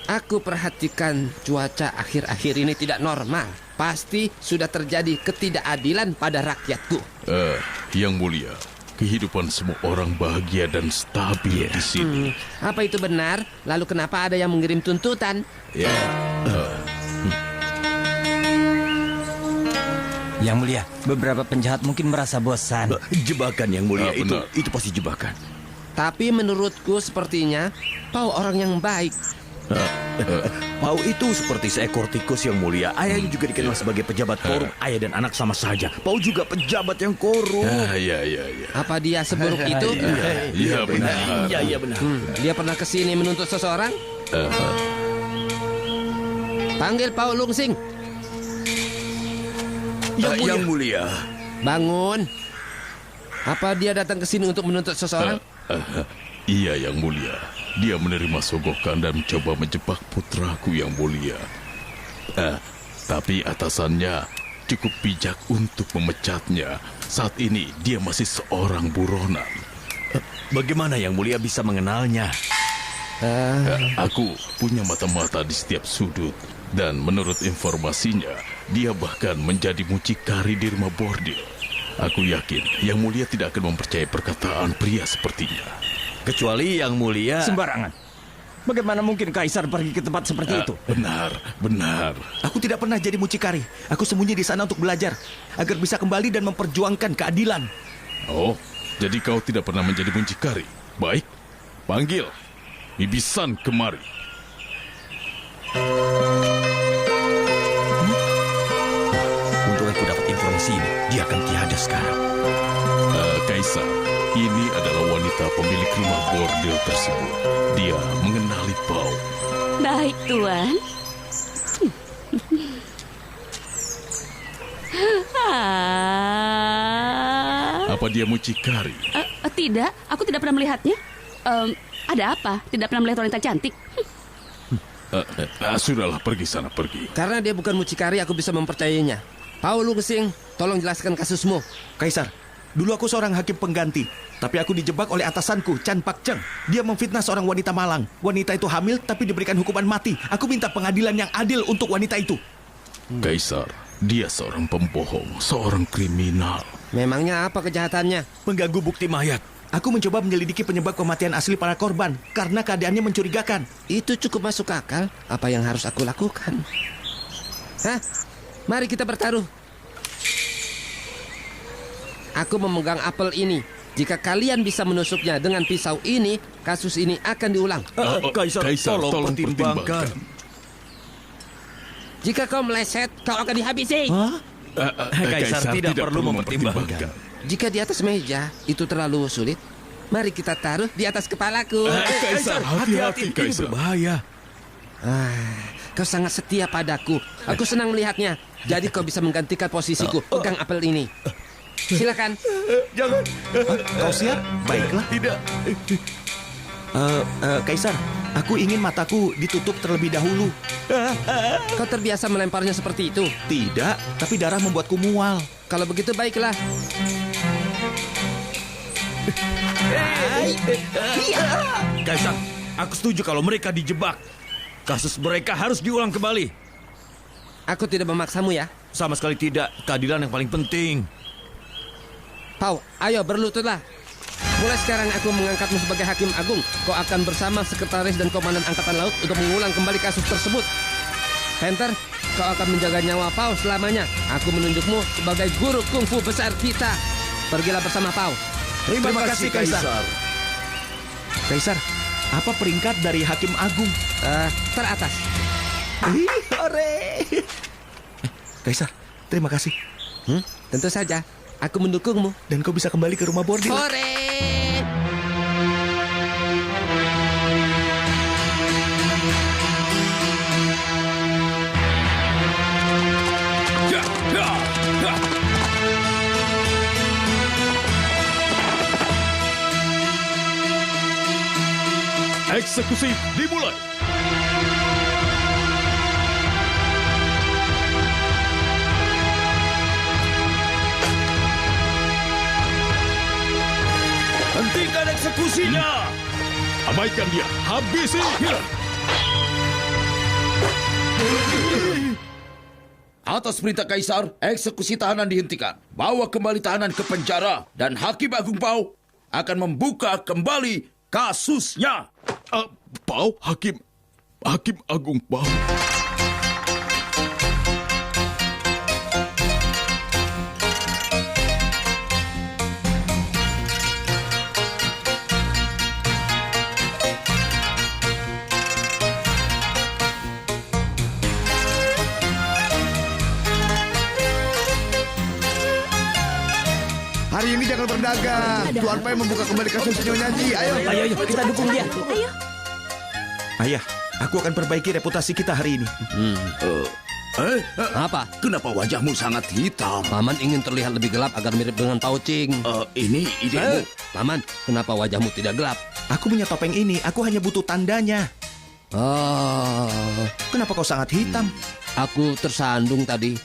Aku perhatikan cuaca akhir-akhir ini tidak normal. Pasti sudah terjadi ketidakadilan pada rakyatku. Yang mulia, kehidupan semua orang bahagia dan stabil di sini. Apa itu benar? Lalu kenapa ada yang mengirim tuntutan? Yang mulia, beberapa penjahat mungkin merasa bosan. Jebakan yang mulia, itu pasti jebakan. Tapi menurutku sepertinya Pau orang yang baik. Pau itu seperti seekor tikus yang mulia. Ayahnya juga dikenal sebagai pejabat korup. Ayah dan anak sama saja. Pau juga pejabat yang korup. Ya. Apa dia seburuk itu? Iya benar. Iya benar. Dia pernah kesini menuntut seseorang? Panggil Pau Lungsing. Yang mulia. Bangun. Apa dia datang ke sini untuk menuntut seseorang? Iya yang mulia. Dia menerima sogokan dan mencoba menjebak putraku yang mulia. Tapi atasannya cukup bijak untuk memecatnya. Saat ini dia masih seorang buronan. Bagaimana yang mulia bisa mengenalnya? Aku punya mata-mata di setiap sudut. Dan menurut informasinya, dia bahkan menjadi mucikari di rumah bordil. Aku yakin yang mulia tidak akan mempercayai perkataan pria sepertinya. Kecuali yang mulia... Sembarangan. Bagaimana mungkin kaisar pergi ke tempat seperti itu? Benar. Aku tidak pernah jadi mucikari. Aku sembunyi di sana untuk belajar, agar bisa kembali dan memperjuangkan keadilan. Oh, jadi kau tidak pernah menjadi mucikari? Baik, panggil Bibisan kemari. Untuk aku dapat informasi ini, dia akan tiada sekarang. Kaisar, ini adalah wanita pemilik rumah bordil tersebut. Dia mengenali Pau. Baik, Tuan. Apa dia mucikari? Tidak, aku tidak pernah melihatnya. Ada apa? Tidak pernah melihat wanita cantik? Sudahlah, pergi sana, pergi. Karena dia bukan mucikari, aku bisa mempercayainya. Pau Lungsing, tolong jelaskan kasusmu. Kaisar, dulu aku seorang hakim pengganti, tapi aku dijebak oleh atasanku, Chan Pak Cheng. Dia memfitnah seorang wanita malang. Wanita itu hamil, tapi diberikan hukuman mati. Aku minta pengadilan yang adil untuk wanita itu. Kaisar, dia seorang pembohong, seorang kriminal. Memangnya apa kejahatannya? Mengganggu bukti mayat. Aku mencoba menyelidiki penyebab kematian asli para korban, karena keadaannya mencurigakan. Itu cukup masuk akal. Apa yang harus aku lakukan? Mari kita bertaruh. Aku memegang apel ini. Jika kalian bisa menusuknya dengan pisau ini, kasus ini akan diulang. Kaisar, tolong pertimbangkan. Jika kau meleset, kau akan dihabisi. Kaisar tidak perlu mempertimbangkan. Jika di atas meja itu terlalu sulit, mari kita taruh di atas kepalaku. Kaisar, hati-hati, Kaisar. Berbahaya. Kau sangat setia padaku. Aku senang melihatnya. Jadi kau bisa menggantikan posisiku. Pegang apel ini. Silakan. Jangan. Kau siap? Baiklah. Tidak. Kaisar, aku ingin mataku ditutup terlebih dahulu. Kau terbiasa melemparnya seperti itu? Tidak, tapi darah membuatku mual. Kalau begitu baiklah. Kaisar, aku setuju kalau mereka dijebak. Kasus mereka harus diulang kembali. Aku tidak memaksamu ya. Sama sekali tidak. Keadilan yang paling penting. Pau, ayo berlututlah. Mulai sekarang aku mengangkatmu sebagai hakim agung. Kau akan bersama sekretaris dan komandan angkatan laut untuk mengulang kembali kasus tersebut. Panther, kau akan menjaga nyawa Pau selamanya. Aku menunjukmu sebagai guru kungfu besar kita. Pergilah bersama Pau. Terima kasih, Kaisar. Kaisar, apa peringkat dari hakim agung? Teratas. Hore! Kaisar, terima kasih. Tentu saja. Aku mendukungmu. Dan kau bisa kembali ke rumah bordil. Hore! Eksekusi dimulai. Hentikan eksekusinya. Abaikan dia. Habisi. Atas perintah Kaisar, eksekusi tahanan dihentikan. Bawa kembali tahanan ke penjara dan Hakim Agung Pau akan membuka kembali kasusnya. Pau, Hakim Agung Pau. Hari ini jangan berdagang. Tuan Pai membuka kembali kasus Nyonya Ji. Ayo. Ayo, kita dukung dia. Ayo. Ayah, aku akan perbaiki reputasi kita hari ini. Apa? Kenapa wajahmu sangat hitam? Paman ingin terlihat lebih gelap agar mirip dengan Pao Ching. Ini idemu. Paman, kenapa wajahmu tidak gelap? Aku punya topeng ini, aku hanya butuh tandanya. Oh, kenapa kau sangat hitam? Aku tersandung tadi.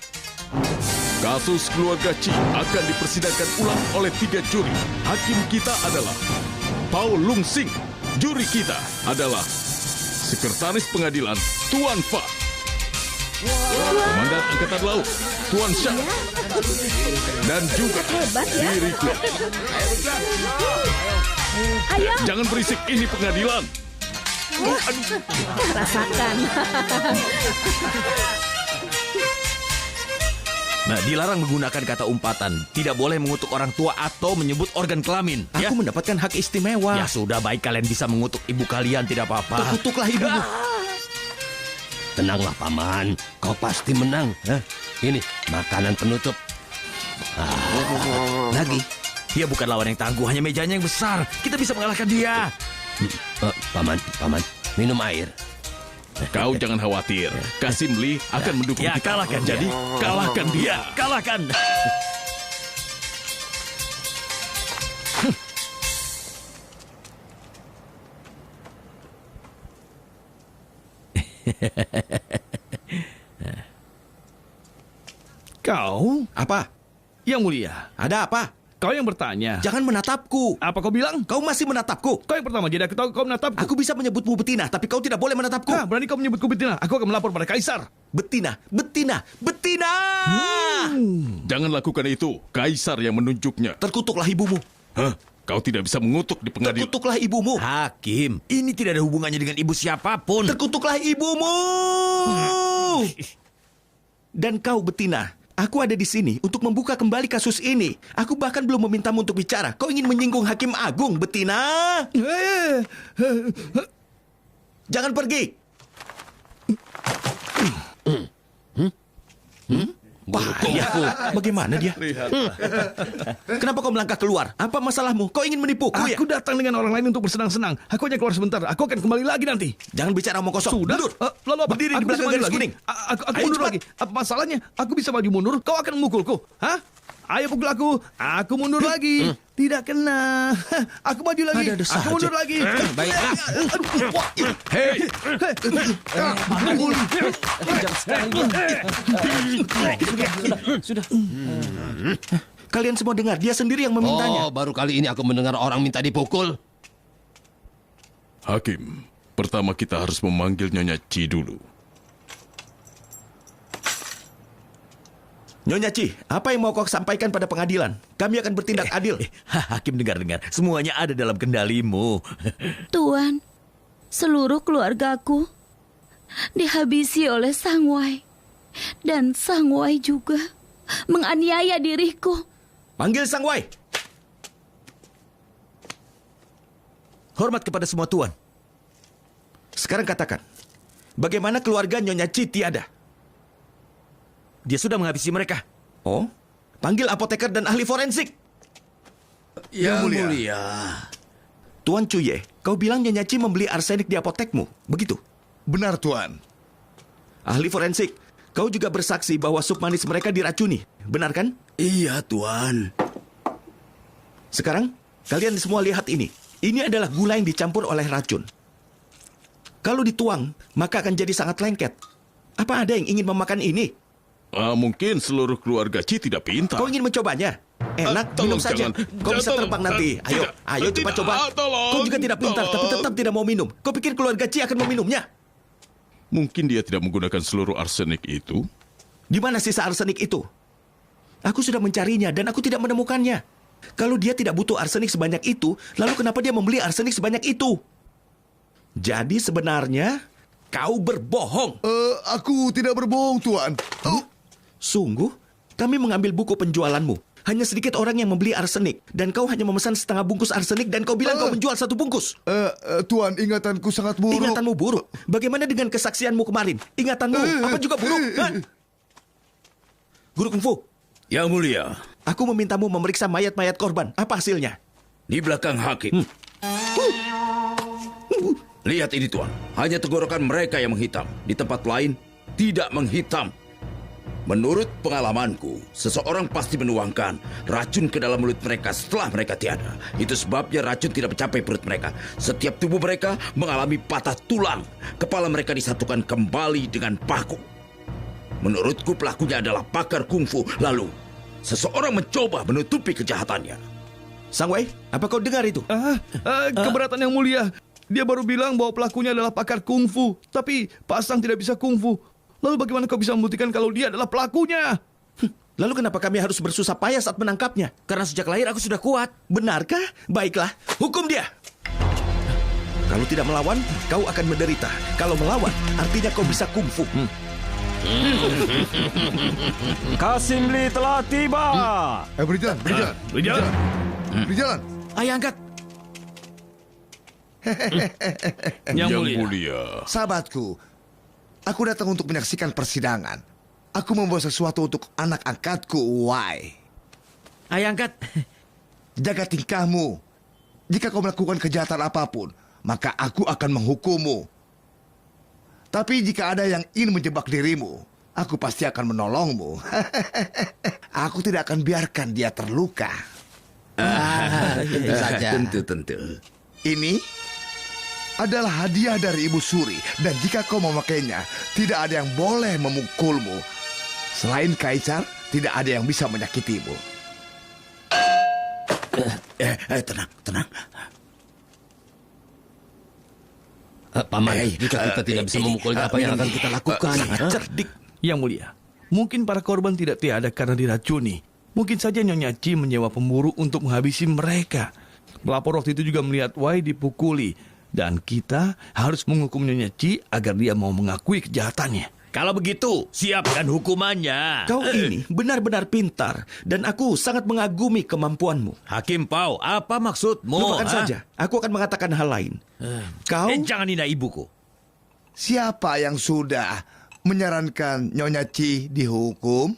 Kasus keluarga Chi akan dipersidangkan ulang oleh 3 juri. Hakim kita adalah Pao Lung Sing. Juri kita adalah Sekretaris Pengadilan Tuan Fa. Komandan Angkatan Laut Tuan Sha. Dan juga diriku. Ayo. Jangan berisik, ini pengadilan. Rasakan. Nah, dilarang menggunakan kata umpatan. Tidak boleh mengutuk orang tua atau menyebut organ kelamin. Aku mendapatkan hak istimewa. Ya sudah, baik kalian bisa mengutuk ibu kalian, tidak apa-apa. Terkutuklah ibumu. Tenanglah, Paman. Kau pasti menang. Ini makanan penutup. Lagi. Dia bukan lawan yang tangguh, hanya mejanya yang besar. Kita bisa mengalahkan dia. Paman, minum air. Kau jangan khawatir. Kasim Lee akan mendukung kita. Kalahkan. Jadi, kalahkan dia. Kalahkan. Kau? Apa? Yang mulia. Ada apa? Kau yang bertanya. Jangan menatapku. Apa kau bilang? Kau masih menatapku. Kau yang pertama, jadi aku tahu kau menatapku. Aku bisa menyebutmu betina, tapi kau tidak boleh menatapku. Berani kau menyebutku betina? Aku akan melapor pada Kaisar. Betina. Jangan lakukan itu. Kaisar yang menunjuknya. Terkutuklah ibumu. Kau tidak bisa mengutuk di pengadilan. Terkutuklah ibumu. Hakim, ini tidak ada hubungannya dengan ibu siapapun. Terkutuklah ibumu. Dan kau betina. Aku ada di sini untuk membuka kembali kasus ini. Aku bahkan belum memintamu untuk bicara. Kau ingin menyinggung Hakim Agung, betina? Jangan pergi. Bahaya. Bagaimana dia? Kenapa kau melangkah keluar? Apa masalahmu? Kau ingin menipuku ya? Aku datang dengan orang lain untuk bersenang-senang. Aku hanya keluar sebentar. Aku akan kembali lagi nanti. Jangan bicara omong kosong. Sudah? Mundur. Lalu apa? Berdiri di Aku belakang bisa garis maju kuning. Aku Ayo, mundur cepat. lagi. Apa masalahnya? Aku bisa maju mundur. Kau akan memukulku. Hah? Ayo pukul aku. Aku mundur lagi. Tidak kena. Aku maju lagi. Ada Aku mundur lagi. Baiklah. Hei, Sudah. Kalian semua dengar, dia sendiri yang memintanya. Oh, baru kali ini aku mendengar orang minta dipukul. Hakim, pertama kita harus memanggil Nyonya Chi dulu. Nyonya Chi, apa yang mau kau sampaikan pada pengadilan? Kami akan bertindak adil. Hakim, dengar-dengar. Semuanya ada dalam kendalimu. Tuan, seluruh keluargaku dihabisi oleh Sang Wai. Dan Sang Wai juga menganiaya diriku. Panggil Sang Wai. Hormat kepada semua tuan. Sekarang katakan, bagaimana keluarga Nyonya Chi tiada? Dia sudah menghabisi mereka. Oh? Panggil apoteker dan ahli forensik. Ya mulia. Tuan Cuye, kau bilang Nyonya Chi membeli arsenik di apotekmu, begitu? Benar, Tuan. Ahli forensik, Kau juga bersaksi bahwa sup manis mereka diracuni, benar kan? Iya, Tuan. Sekarang, kalian semua lihat ini. Ini adalah gula yang dicampur oleh racun. Kalau dituang, maka akan jadi sangat lengket. Apa ada yang ingin memakan ini? Mungkin seluruh keluarga Ci tidak pintar. Kau ingin mencobanya? Enak, minum saja. Kau bisa terbang nanti. Ayo cepat coba. Kau juga tidak pintar, tapi tetap tidak mau minum. Kau pikir keluarga Ci akan meminumnya? Mungkin dia tidak menggunakan seluruh arsenik itu. Di mana sisa arsenik itu? Aku sudah mencarinya dan aku tidak menemukannya. Kalau dia tidak butuh arsenik sebanyak itu, lalu kenapa dia membeli arsenik sebanyak itu? Jadi sebenarnya kau berbohong. Aku tidak berbohong, Tuan. Sungguh? Kami mengambil buku penjualanmu. Hanya sedikit orang yang membeli arsenik. Dan kau hanya memesan setengah bungkus arsenik dan kau bilang kau menjual 1 bungkus. Tuan, ingatanku sangat buruk. Ingatanmu buruk? Bagaimana dengan kesaksianmu kemarin? Ingatanmu apa juga buruk? Guru Kungfu. Yang mulia. Aku memintamu memeriksa mayat-mayat korban. Apa hasilnya? Di belakang hakim. Lihat ini, Tuan. Hanya tenggorokan mereka yang menghitam. Di tempat lain, tidak menghitam. Menurut pengalamanku, seseorang pasti menuangkan racun ke dalam mulut mereka setelah mereka tiada. Itu sebabnya racun tidak mencapai perut mereka. Setiap tubuh mereka mengalami patah tulang. Kepala mereka disatukan kembali dengan paku. Menurutku pelakunya adalah pakar kungfu. Lalu, seseorang mencoba menutupi kejahatannya. Sang Wei, apa kau dengar itu? Keberatan yang mulia. Dia baru bilang bahwa pelakunya adalah pakar kungfu. Tapi Pak Sang tidak bisa kungfu. Lalu bagaimana kau bisa membuktikan kalau dia adalah pelakunya? Lalu kenapa kami harus bersusah payah saat menangkapnya? Karena sejak lahir aku sudah kuat. Benarkah? Baiklah, hukum dia. Kalau tidak melawan, kau akan menderita. Kalau melawan, artinya kau bisa kungfu. Kasim Lee telah tiba. Berjalan. Ayo angkat. Yang mulia. Sahabatku, aku datang untuk menyaksikan persidangan. Aku membawa sesuatu untuk anak angkatku, Wai. Ayo angkat. Jaga tingkahmu. Jika kau melakukan kejahatan apapun, maka aku akan menghukummu. Tapi jika ada yang ingin menjebak dirimu, aku pasti akan menolongmu. Aku tidak akan biarkan dia terluka. Tentu saja. Tentu. Ini adalah hadiah dari Ibu Suri. Dan jika kau memakainya, tidak ada yang boleh memukulmu. Selain Kaisar, tidak ada yang bisa menyakitimu. Tenang. Paman, jika kita tidak bisa memukulnya, apa yang akan kita lakukan? Cerdik. Yang mulia, mungkin para korban tidak tiada karena diracuni. Mungkin saja Nyonya Ci menyewa pemburu untuk menghabisi mereka. Pelapor waktu itu juga melihat Wai dipukuli. Dan kita harus menghukum Nyonya Ci agar dia mau mengakui kejahatannya. Kalau begitu, siapkan hukumannya. Kau ini benar-benar pintar. Dan aku sangat mengagumi kemampuanmu. Hakim Pau, apa maksudmu? Lupakan saja. Aku akan mengatakan hal lain. Kau... jangan hina ibuku. Siapa yang sudah menyarankan Nyonya Ci dihukum?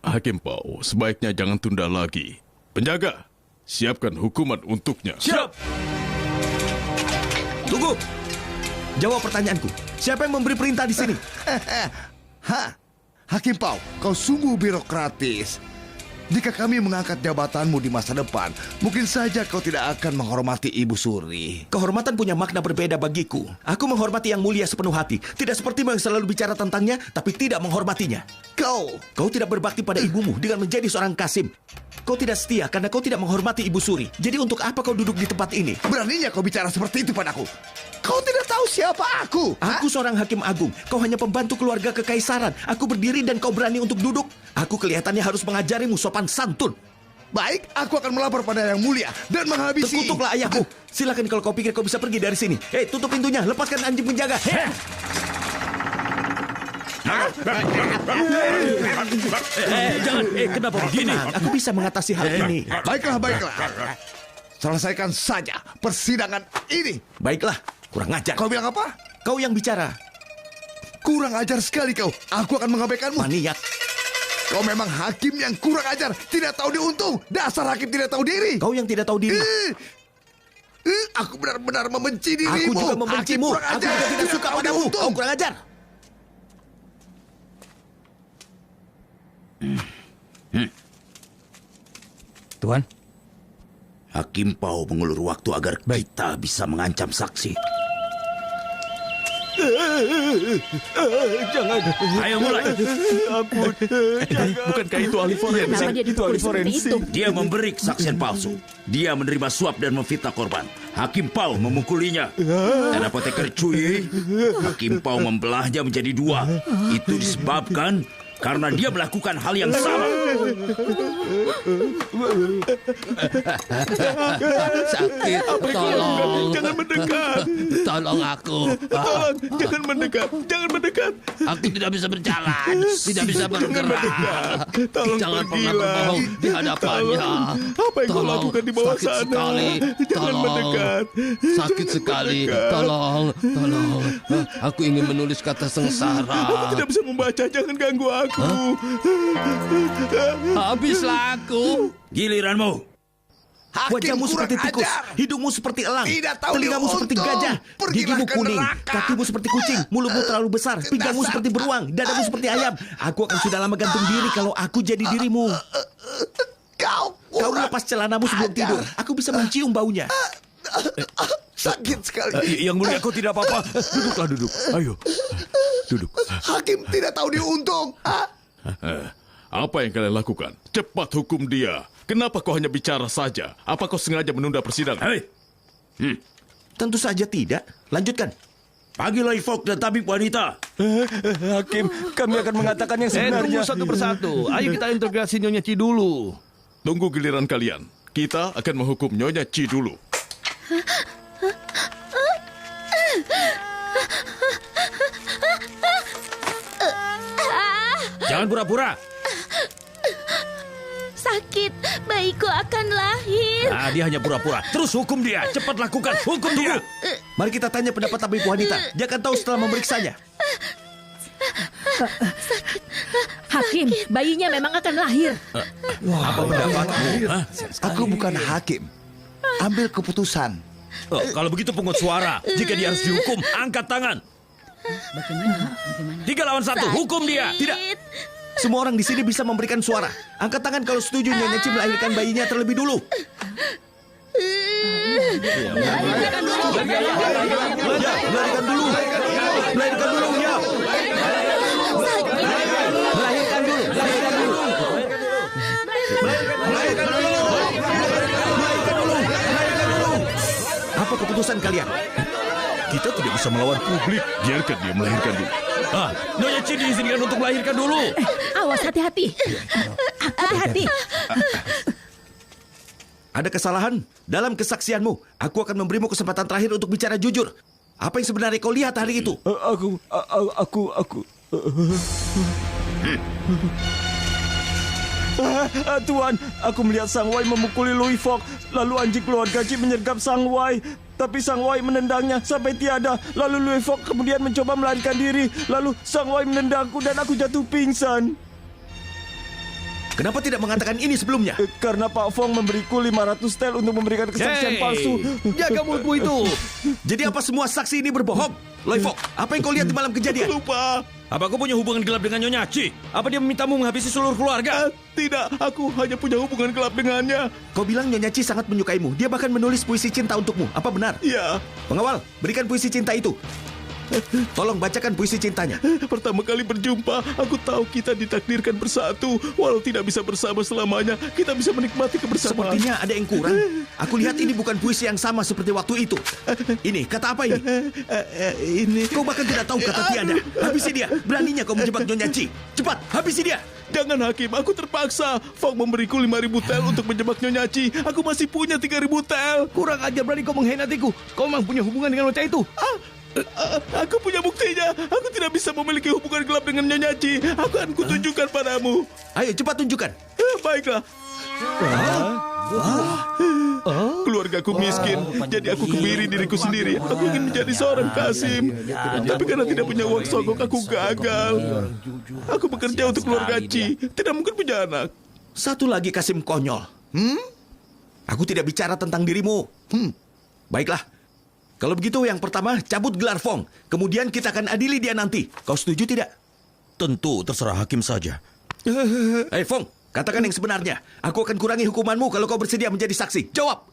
Hakim Pau, sebaiknya jangan tunda lagi. Penjaga, siapkan hukuman untuknya. Siap! Tunggu! Jawab pertanyaanku. Siapa yang memberi perintah di sini? Hakim Pau, kau sungguh birokratis. Jika kami mengangkat jabatanmu di masa depan, mungkin saja kau tidak akan menghormati Ibu Suri. Kehormatan punya makna berbeda bagiku. Aku menghormati yang mulia sepenuh hati. Tidak sepertimu yang selalu bicara tentangnya, tapi tidak menghormatinya. Kau tidak berbakti pada ibumu dengan menjadi seorang Kasim. Kau tidak setia karena kau tidak menghormati Ibu Suri. Jadi untuk apa kau duduk di tempat ini? Beraninya kau bicara seperti itu padaku. Kau tidak tahu siapa aku. Aku seorang hakim agung. Kau hanya pembantu keluarga kekaisaran. Aku berdiri dan kau berani untuk duduk. Aku kelihatannya harus mengajarimu sopan santun. Baik, aku akan melapor pada yang mulia dan menghabisi. Terkutuklah ayahku. Silakan kalau kau pikir kau bisa pergi dari sini. Tutup pintunya. Lepaskan anjing penjaga. Jangan. Kenapa begini? Aku bisa mengatasi hal ini. Baiklah. Selesaikan saja persidangan ini. Baiklah. Kurang ajar. Kau bilang apa? Kau yang bicara. Kurang ajar sekali kau. Aku akan mengabaikanmu. Maniak. Kau memang hakim yang kurang ajar. Tidak tahu diuntung. Dasar hakim tidak tahu diri. Kau yang tidak tahu diri. Aku benar-benar membenci dirimu. Aku juga membencimu. Aku juga tidak suka padamu. Kau kurang ajar. Tuan? Hakim Pao mengulur waktu agar kita bisa mengancam saksi. Jangan. Ayo mulai. Ampun. Bukankah itu ahli forensik? Kenapa dia dipukul seperti itu? Dia memberi kesaksian palsu. Dia menerima suap dan memfitnah korban. Hakim Pao memukulinya. Dan apoteker Cui, Hakim Pao membelahnya menjadi dua. Itu disebabkan karena dia melakukan hal yang sama. Sakit, tolong. Jangan mendekat. Tolong aku. Tolong, jangan mendekat. Jangan mendekat. Aku tidak bisa berjalan, tidak bisa bergerak. Tolong Jangan pernah pergilah. berbohong di hadapannya. Apa yang kau lakukan di bawah sakit sana? Sekali. Jangan mendekat. Sakit sekali. Mendekat. Tolong. Aku ingin menulis kata sengsara. Aku tidak bisa membaca. Jangan ganggu aku. Habislah aku. Giliranmu. Wajahmu seperti tikus, hidungmu seperti elang, telingamu seperti gajah, gigimu kuning, kakimu seperti kucing, mulutmu terlalu besar, pinggangmu seperti beruang, dadamu seperti ayam. Aku akan sudah lama gantung diri kalau aku jadi dirimu. Kau lepas celanamu sebelum tidur. Aku bisa mencium baunya. Sakit sekali. Yang mulia, kau tidak apa-apa. Duduklah, duduk. Ayo, duduk. Hakim tidak tahu diuntung. Apa yang kalian lakukan? Cepat hukum dia. Kenapa kau hanya bicara saja? Apa kau sengaja menunda persidangan? Hei. Tentu saja tidak. Lanjutkan. Panggil Fok dan tabib wanita. Hakim, kami akan mengatakan yang sebenarnya. Tunggu satu persatu. Ayo kita interogasi Nyonya Ci dulu. Tunggu giliran kalian. Kita akan menghukum Nyonya Ci dulu. Jangan pura-pura. Sakit, bayiku akan lahir. Nah, dia hanya pura-pura. Terus hukum dia. Cepat lakukan. Hukum dia. Mari kita tanya pendapat tabib wanita. Dia akan tahu setelah memeriksanya. Hakim, bayinya memang akan lahir. Apa pendapatmu? Aku bukan hakim. Ambil keputusan. Kalau begitu pungut suara. Jika dia harus dihukum, angkat tangan. Bagaimana? 3 lawan 1. Hukum dia. Tidak. Semua orang di sini bisa memberikan suara. Angkat tangan kalau setuju Nyonya Ci melahirkan bayinya terlebih dulu. Melahirkan dulu. Ya, melahirkan dulu. Melahirkan dulu, ya. Melahirkan dulu. Melahirkan dulu. Melahirkan dulu. Melahirkan dulu. Melahirkan dulu. Apa keputusan kalian? Kita tidak bisa melawan publik. Biarkan dia melahirkan dulu. Nyonya Ci diizinkan untuk melahirkan dulu. Awas, hati-hati. Hati-hati. Ada kesalahan dalam kesaksianmu. Aku akan memberimu kesempatan terakhir untuk bicara jujur. Apa yang sebenarnya kau lihat hari itu? Aku. Tuan, aku melihat Sang Wai memukuli Louis Fok. Lalu anjing keluarga Ci menyergap Sang Wai. Tapi Sang Wai menendangnya sampai tiada. Lalu Louis Fok kemudian mencoba melarikan diri. Lalu Sang Wai menendangku dan aku jatuh pingsan. Kenapa tidak mengatakan ini sebelumnya? Karena Pak Fong memberiku 500 tel untuk memberikan kesaksian palsu. Jaga mulutmu itu. Jadi apa semua saksi ini berbohong? Louis Fok, apa yang kau lihat di malam kejadian? Lupa. Apa kau punya hubungan gelap dengan Nyonya Ci? Apa dia memintamu menghabisi seluruh keluarga? Tidak, aku hanya punya hubungan gelap dengannya. Kau bilang Nyonya Ci sangat menyukaimu. Dia bahkan menulis puisi cinta untukmu. Apa benar? Ya. Pengawal, berikan puisi cinta itu. Tolong bacakan puisi cintanya. Pertama kali berjumpa, aku tahu kita ditakdirkan bersatu. Walau tidak bisa bersama selamanya, kita bisa menikmati kebersamaan. Sepertinya ada yang kurang. Aku lihat ini bukan puisi yang sama seperti waktu itu. Ini, kata apa ini? Ini. Kau bahkan tidak tahu kata tiada. Habisi dia. Beraninya kau menjebak Nyonya Ci. Cepat, habisi dia. Jangan Hakim, aku terpaksa. Fong memberiku 5.000 tel untuk menjebak Nyonya Ci. Aku masih punya 3.000 tel. Kurang ajar, berani kau mengkhianatiku. Kau memang punya hubungan dengan bocah itu? Aku punya buktinya. Aku tidak bisa memiliki hubungan gelap dengan Nyonya Ci. Aku akan kutunjukkan padamu. Ayo cepat tunjukkan. Baiklah. Keluargaku miskin, jadi aku kebiri diriku sendiri. Aku ingin menjadi seorang Kasim, tapi karena tidak punya uang sogok, aku gagal. Aku bekerja untuk keluarga Ci, tidak mungkin punya anak. Satu lagi Kasim konyol. Aku tidak bicara tentang dirimu. Baiklah. Kalau begitu yang pertama cabut gelar Fong. Kemudian kita akan adili dia nanti. Kau setuju tidak? Tentu, terserah hakim saja. Hei, Fong, katakan yang sebenarnya. Aku akan kurangi hukumanmu kalau kau bersedia menjadi saksi. Jawab.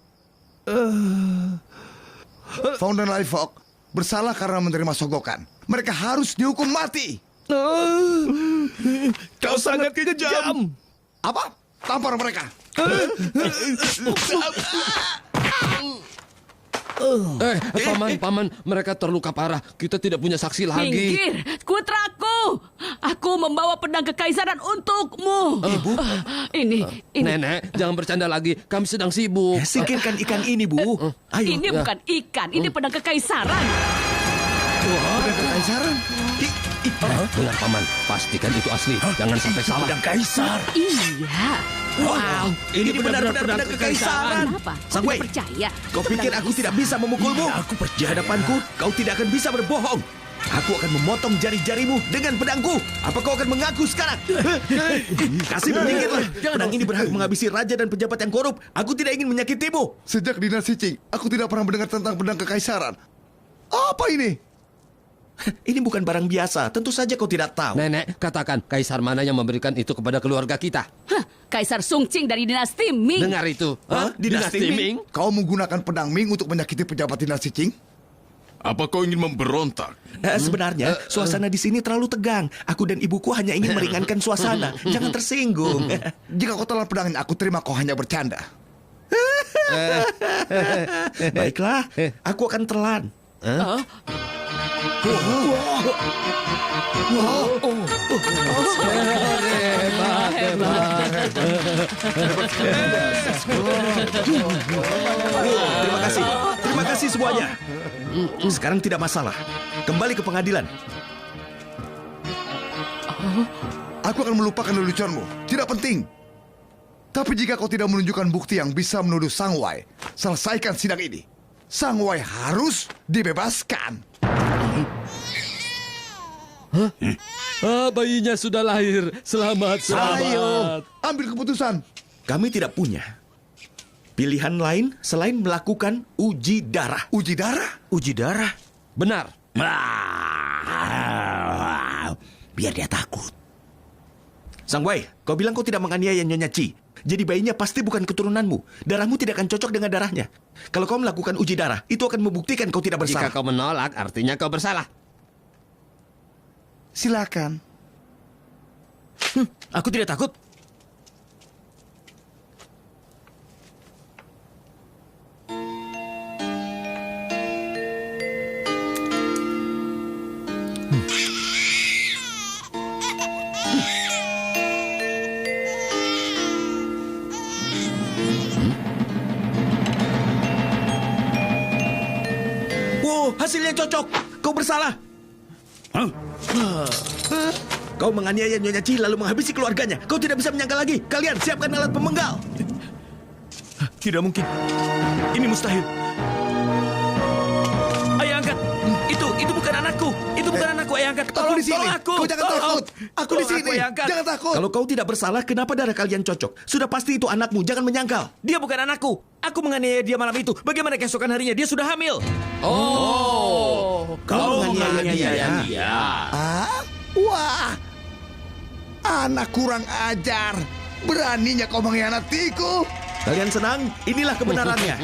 Fong dan Lai Fok bersalah karena menerima sogokan. Mereka harus dihukum mati. Kau sangat kejam. Apa? Tampar mereka. Paman, mereka terluka parah. Kita tidak punya saksi lagi. Minggir, putraku. Aku membawa pedang kekaisaran untukmu. Ibu? Ini. Nenek, jangan bercanda lagi. Kami sedang sibuk. Singkirkan ikan ini, Bu. Ayo. Ini bukan ikan, ini pedang kekaisaran. Pedang kekaisaran? Dengar, Paman. Pastikan itu asli. Jangan sampai salah. Pedang kaisar. Iya. Wow, ini benar-benar pedang kekaisaran. Kenapa? Sang Kau Wei, tidak percaya? kau pikir aku tidak bisa memukulmu? Di hadapanku, kau tidak akan bisa berbohong. Aku akan memotong jari-jarimu dengan pedangku. Apa kau akan mengaku sekarang? Kasih minggirlah. Pedang ini berhak menghabisi raja dan pejabat yang korup. Aku tidak ingin menyakitimu. Sejak dinasti Qing, aku tidak pernah mendengar tentang pedang kekaisaran. Apa ini? Ini bukan barang biasa. Tentu saja kau tidak tahu. Nenek, katakan kaisar mana yang memberikan itu kepada keluarga kita? Kaisar Sung Qing dari dinasti Ming. Dengar itu. Hah? Dinasti Ming? Kau menggunakan pedang Ming untuk menyakiti pejabat dinasti Qing? Apa kau ingin memberontak? Sebenarnya, suasana di sini terlalu tegang. Aku dan ibuku hanya ingin meringankan suasana. Jangan tersinggung. Jika kau telan pedangnya, aku terima kau hanya bercanda. Baiklah, aku akan telan. Terima kasih semuanya. Sekarang tidak masalah. Kembali ke pengadilan. Aku akan melupakan leluconmu. Tidak penting. Tapi jika kau tidak menunjukkan bukti yang bisa menuduh Sang Wei, selesaikan sidang ini. Sang Wei harus dibebaskan. Bayinya sudah lahir. Selamat. Ayo, ambil keputusan. Kami tidak punya pilihan lain selain melakukan uji darah. Uji darah? Uji darah? Benar. Biar dia takut. Sang Wei, kau bilang kau tidak menganiaya Nyonya Chi. Jadi bayinya pasti bukan keturunanmu. Darahmu tidak akan cocok dengan darahnya. Kalau kau melakukan uji darah, itu akan membuktikan kau tidak bersalah. Jika kau menolak, artinya kau bersalah. Silakan. Aku tidak takut. Hasilnya cocok. Kau bersalah. Kau menganiaya Nyonya Chi lalu menghabisi keluarganya. Kau tidak bisa menyangka lagi. Kalian siapkan alat pemenggal. Tidak mungkin. Ini mustahil. Ayah angkat. Itu bukan anakku. Itu bukan anakku, ayah angkat. Aku di sini. Tolong aku. Kau jangan takut. Aku di sini. Jangan takut. Kalau kau tidak bersalah, kenapa darah kalian cocok? Sudah pasti itu anakmu. Jangan menyangkal. Dia bukan anakku. Aku menganiaya dia malam itu. Bagaimana keesokan harinya dia sudah hamil? Kau menganiaya dia. Wah, anak kurang ajar. Beraninya kau mengkhianatiku. Kalian senang? Inilah kebenarannya.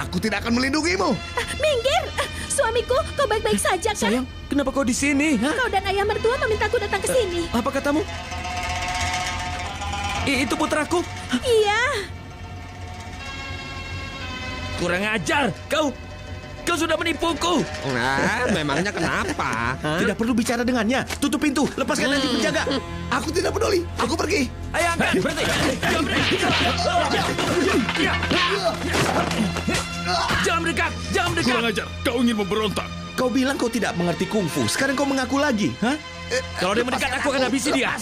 Aku tidak akan melindungimu. Minggir! Suamiku, kau baik-baik saja kan? Sayang, kenapa kau di sini? Kau dan ayah mertua memintaku datang ke sini. Apa katamu? Itu putraku. Iya. Kurang ajar. Kau sudah menipuku. Memangnya kenapa? Tidak perlu bicara dengannya. Tutup pintu. Lepaskan nanti penjaga. Aku tidak peduli. Aku pergi. Ayo angkat. Berhenti. Jangan mendekat. Jangan mendekat. Kurang ajar. Kau ingin memberontak. Kau bilang kau tidak mengerti kungfu. Sekarang kau mengaku lagi. Hah? Kalau dia mendekat, aku akan habisi dia.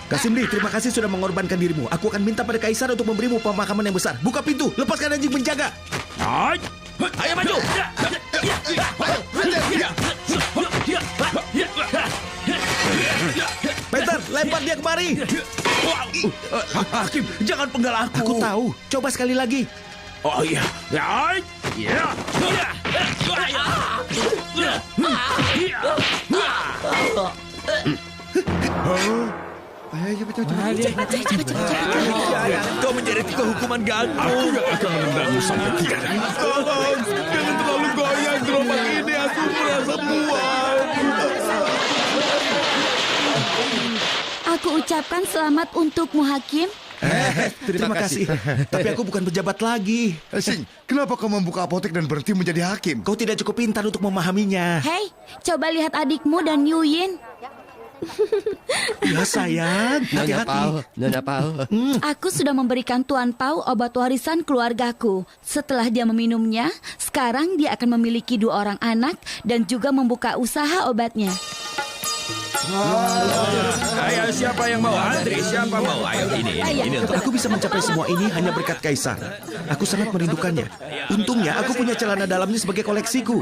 Kasimli, terima kasih sudah mengorbankan dirimu. Aku akan minta pada Kaisar untuk memberimu pemakaman yang besar. Buka pintu. Lepaskan anjing penjaga. Ayo maju. Peter, lempar dia kemari. Hakim, jangan penggal aku. Aku tahu. Coba sekali lagi. Oh iya. Ayo, cepat. Kau menjadi hukuman gantung. Aku yang akan menendangmu sampai tiada. Tolong, jangan terlalu goyang gerobak ini. Aku merasa mual. Aku ucapkan selamat untukmu, Hakim. Terima kasih. Tapi aku bukan pejabat lagi. Sing, kenapa kau membuka apotek dan berhenti menjadi hakim? Kau tidak cukup pintar untuk memahaminya. Hei, coba lihat adikmu dan Yuyin. Ya sayang, hati-hati. Nyonya Pao. Aku sudah memberikan Tuan Pau obat warisan keluargaku. Setelah dia meminumnya, sekarang dia akan memiliki 2 orang anak dan juga membuka usaha obatnya. Ayo, siapa yang mau antri? Siapa mau? Ayo, ini untuk aku bisa mencapai semua ini hanya berkat Kaisar. Aku sangat merindukannya. Untungnya aku punya celana dalamnya sebagai koleksiku.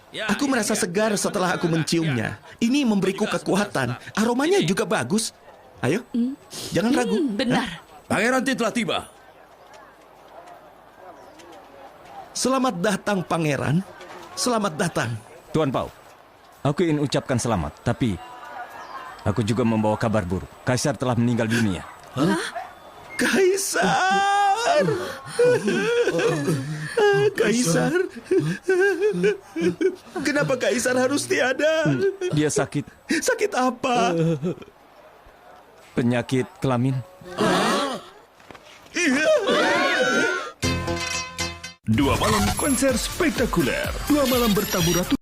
Aku merasa segar setelah aku menciumnya. Ini memberiku kekuatan. Aromanya juga bagus. Ayo, jangan ragu. Benar. Pangeran Tin telah tiba. Selamat datang, Pangeran. Selamat datang. Tuan Pau, aku ingin ucapkan selamat, tapi aku juga membawa kabar buruk. Kaisar telah meninggal dunia. Kaisar! Kaisar? Kenapa Kaisar harus tiada? Dia sakit. Sakit apa? Penyakit kelamin. 2 malam konser spektakuler. 2 malam bertaburan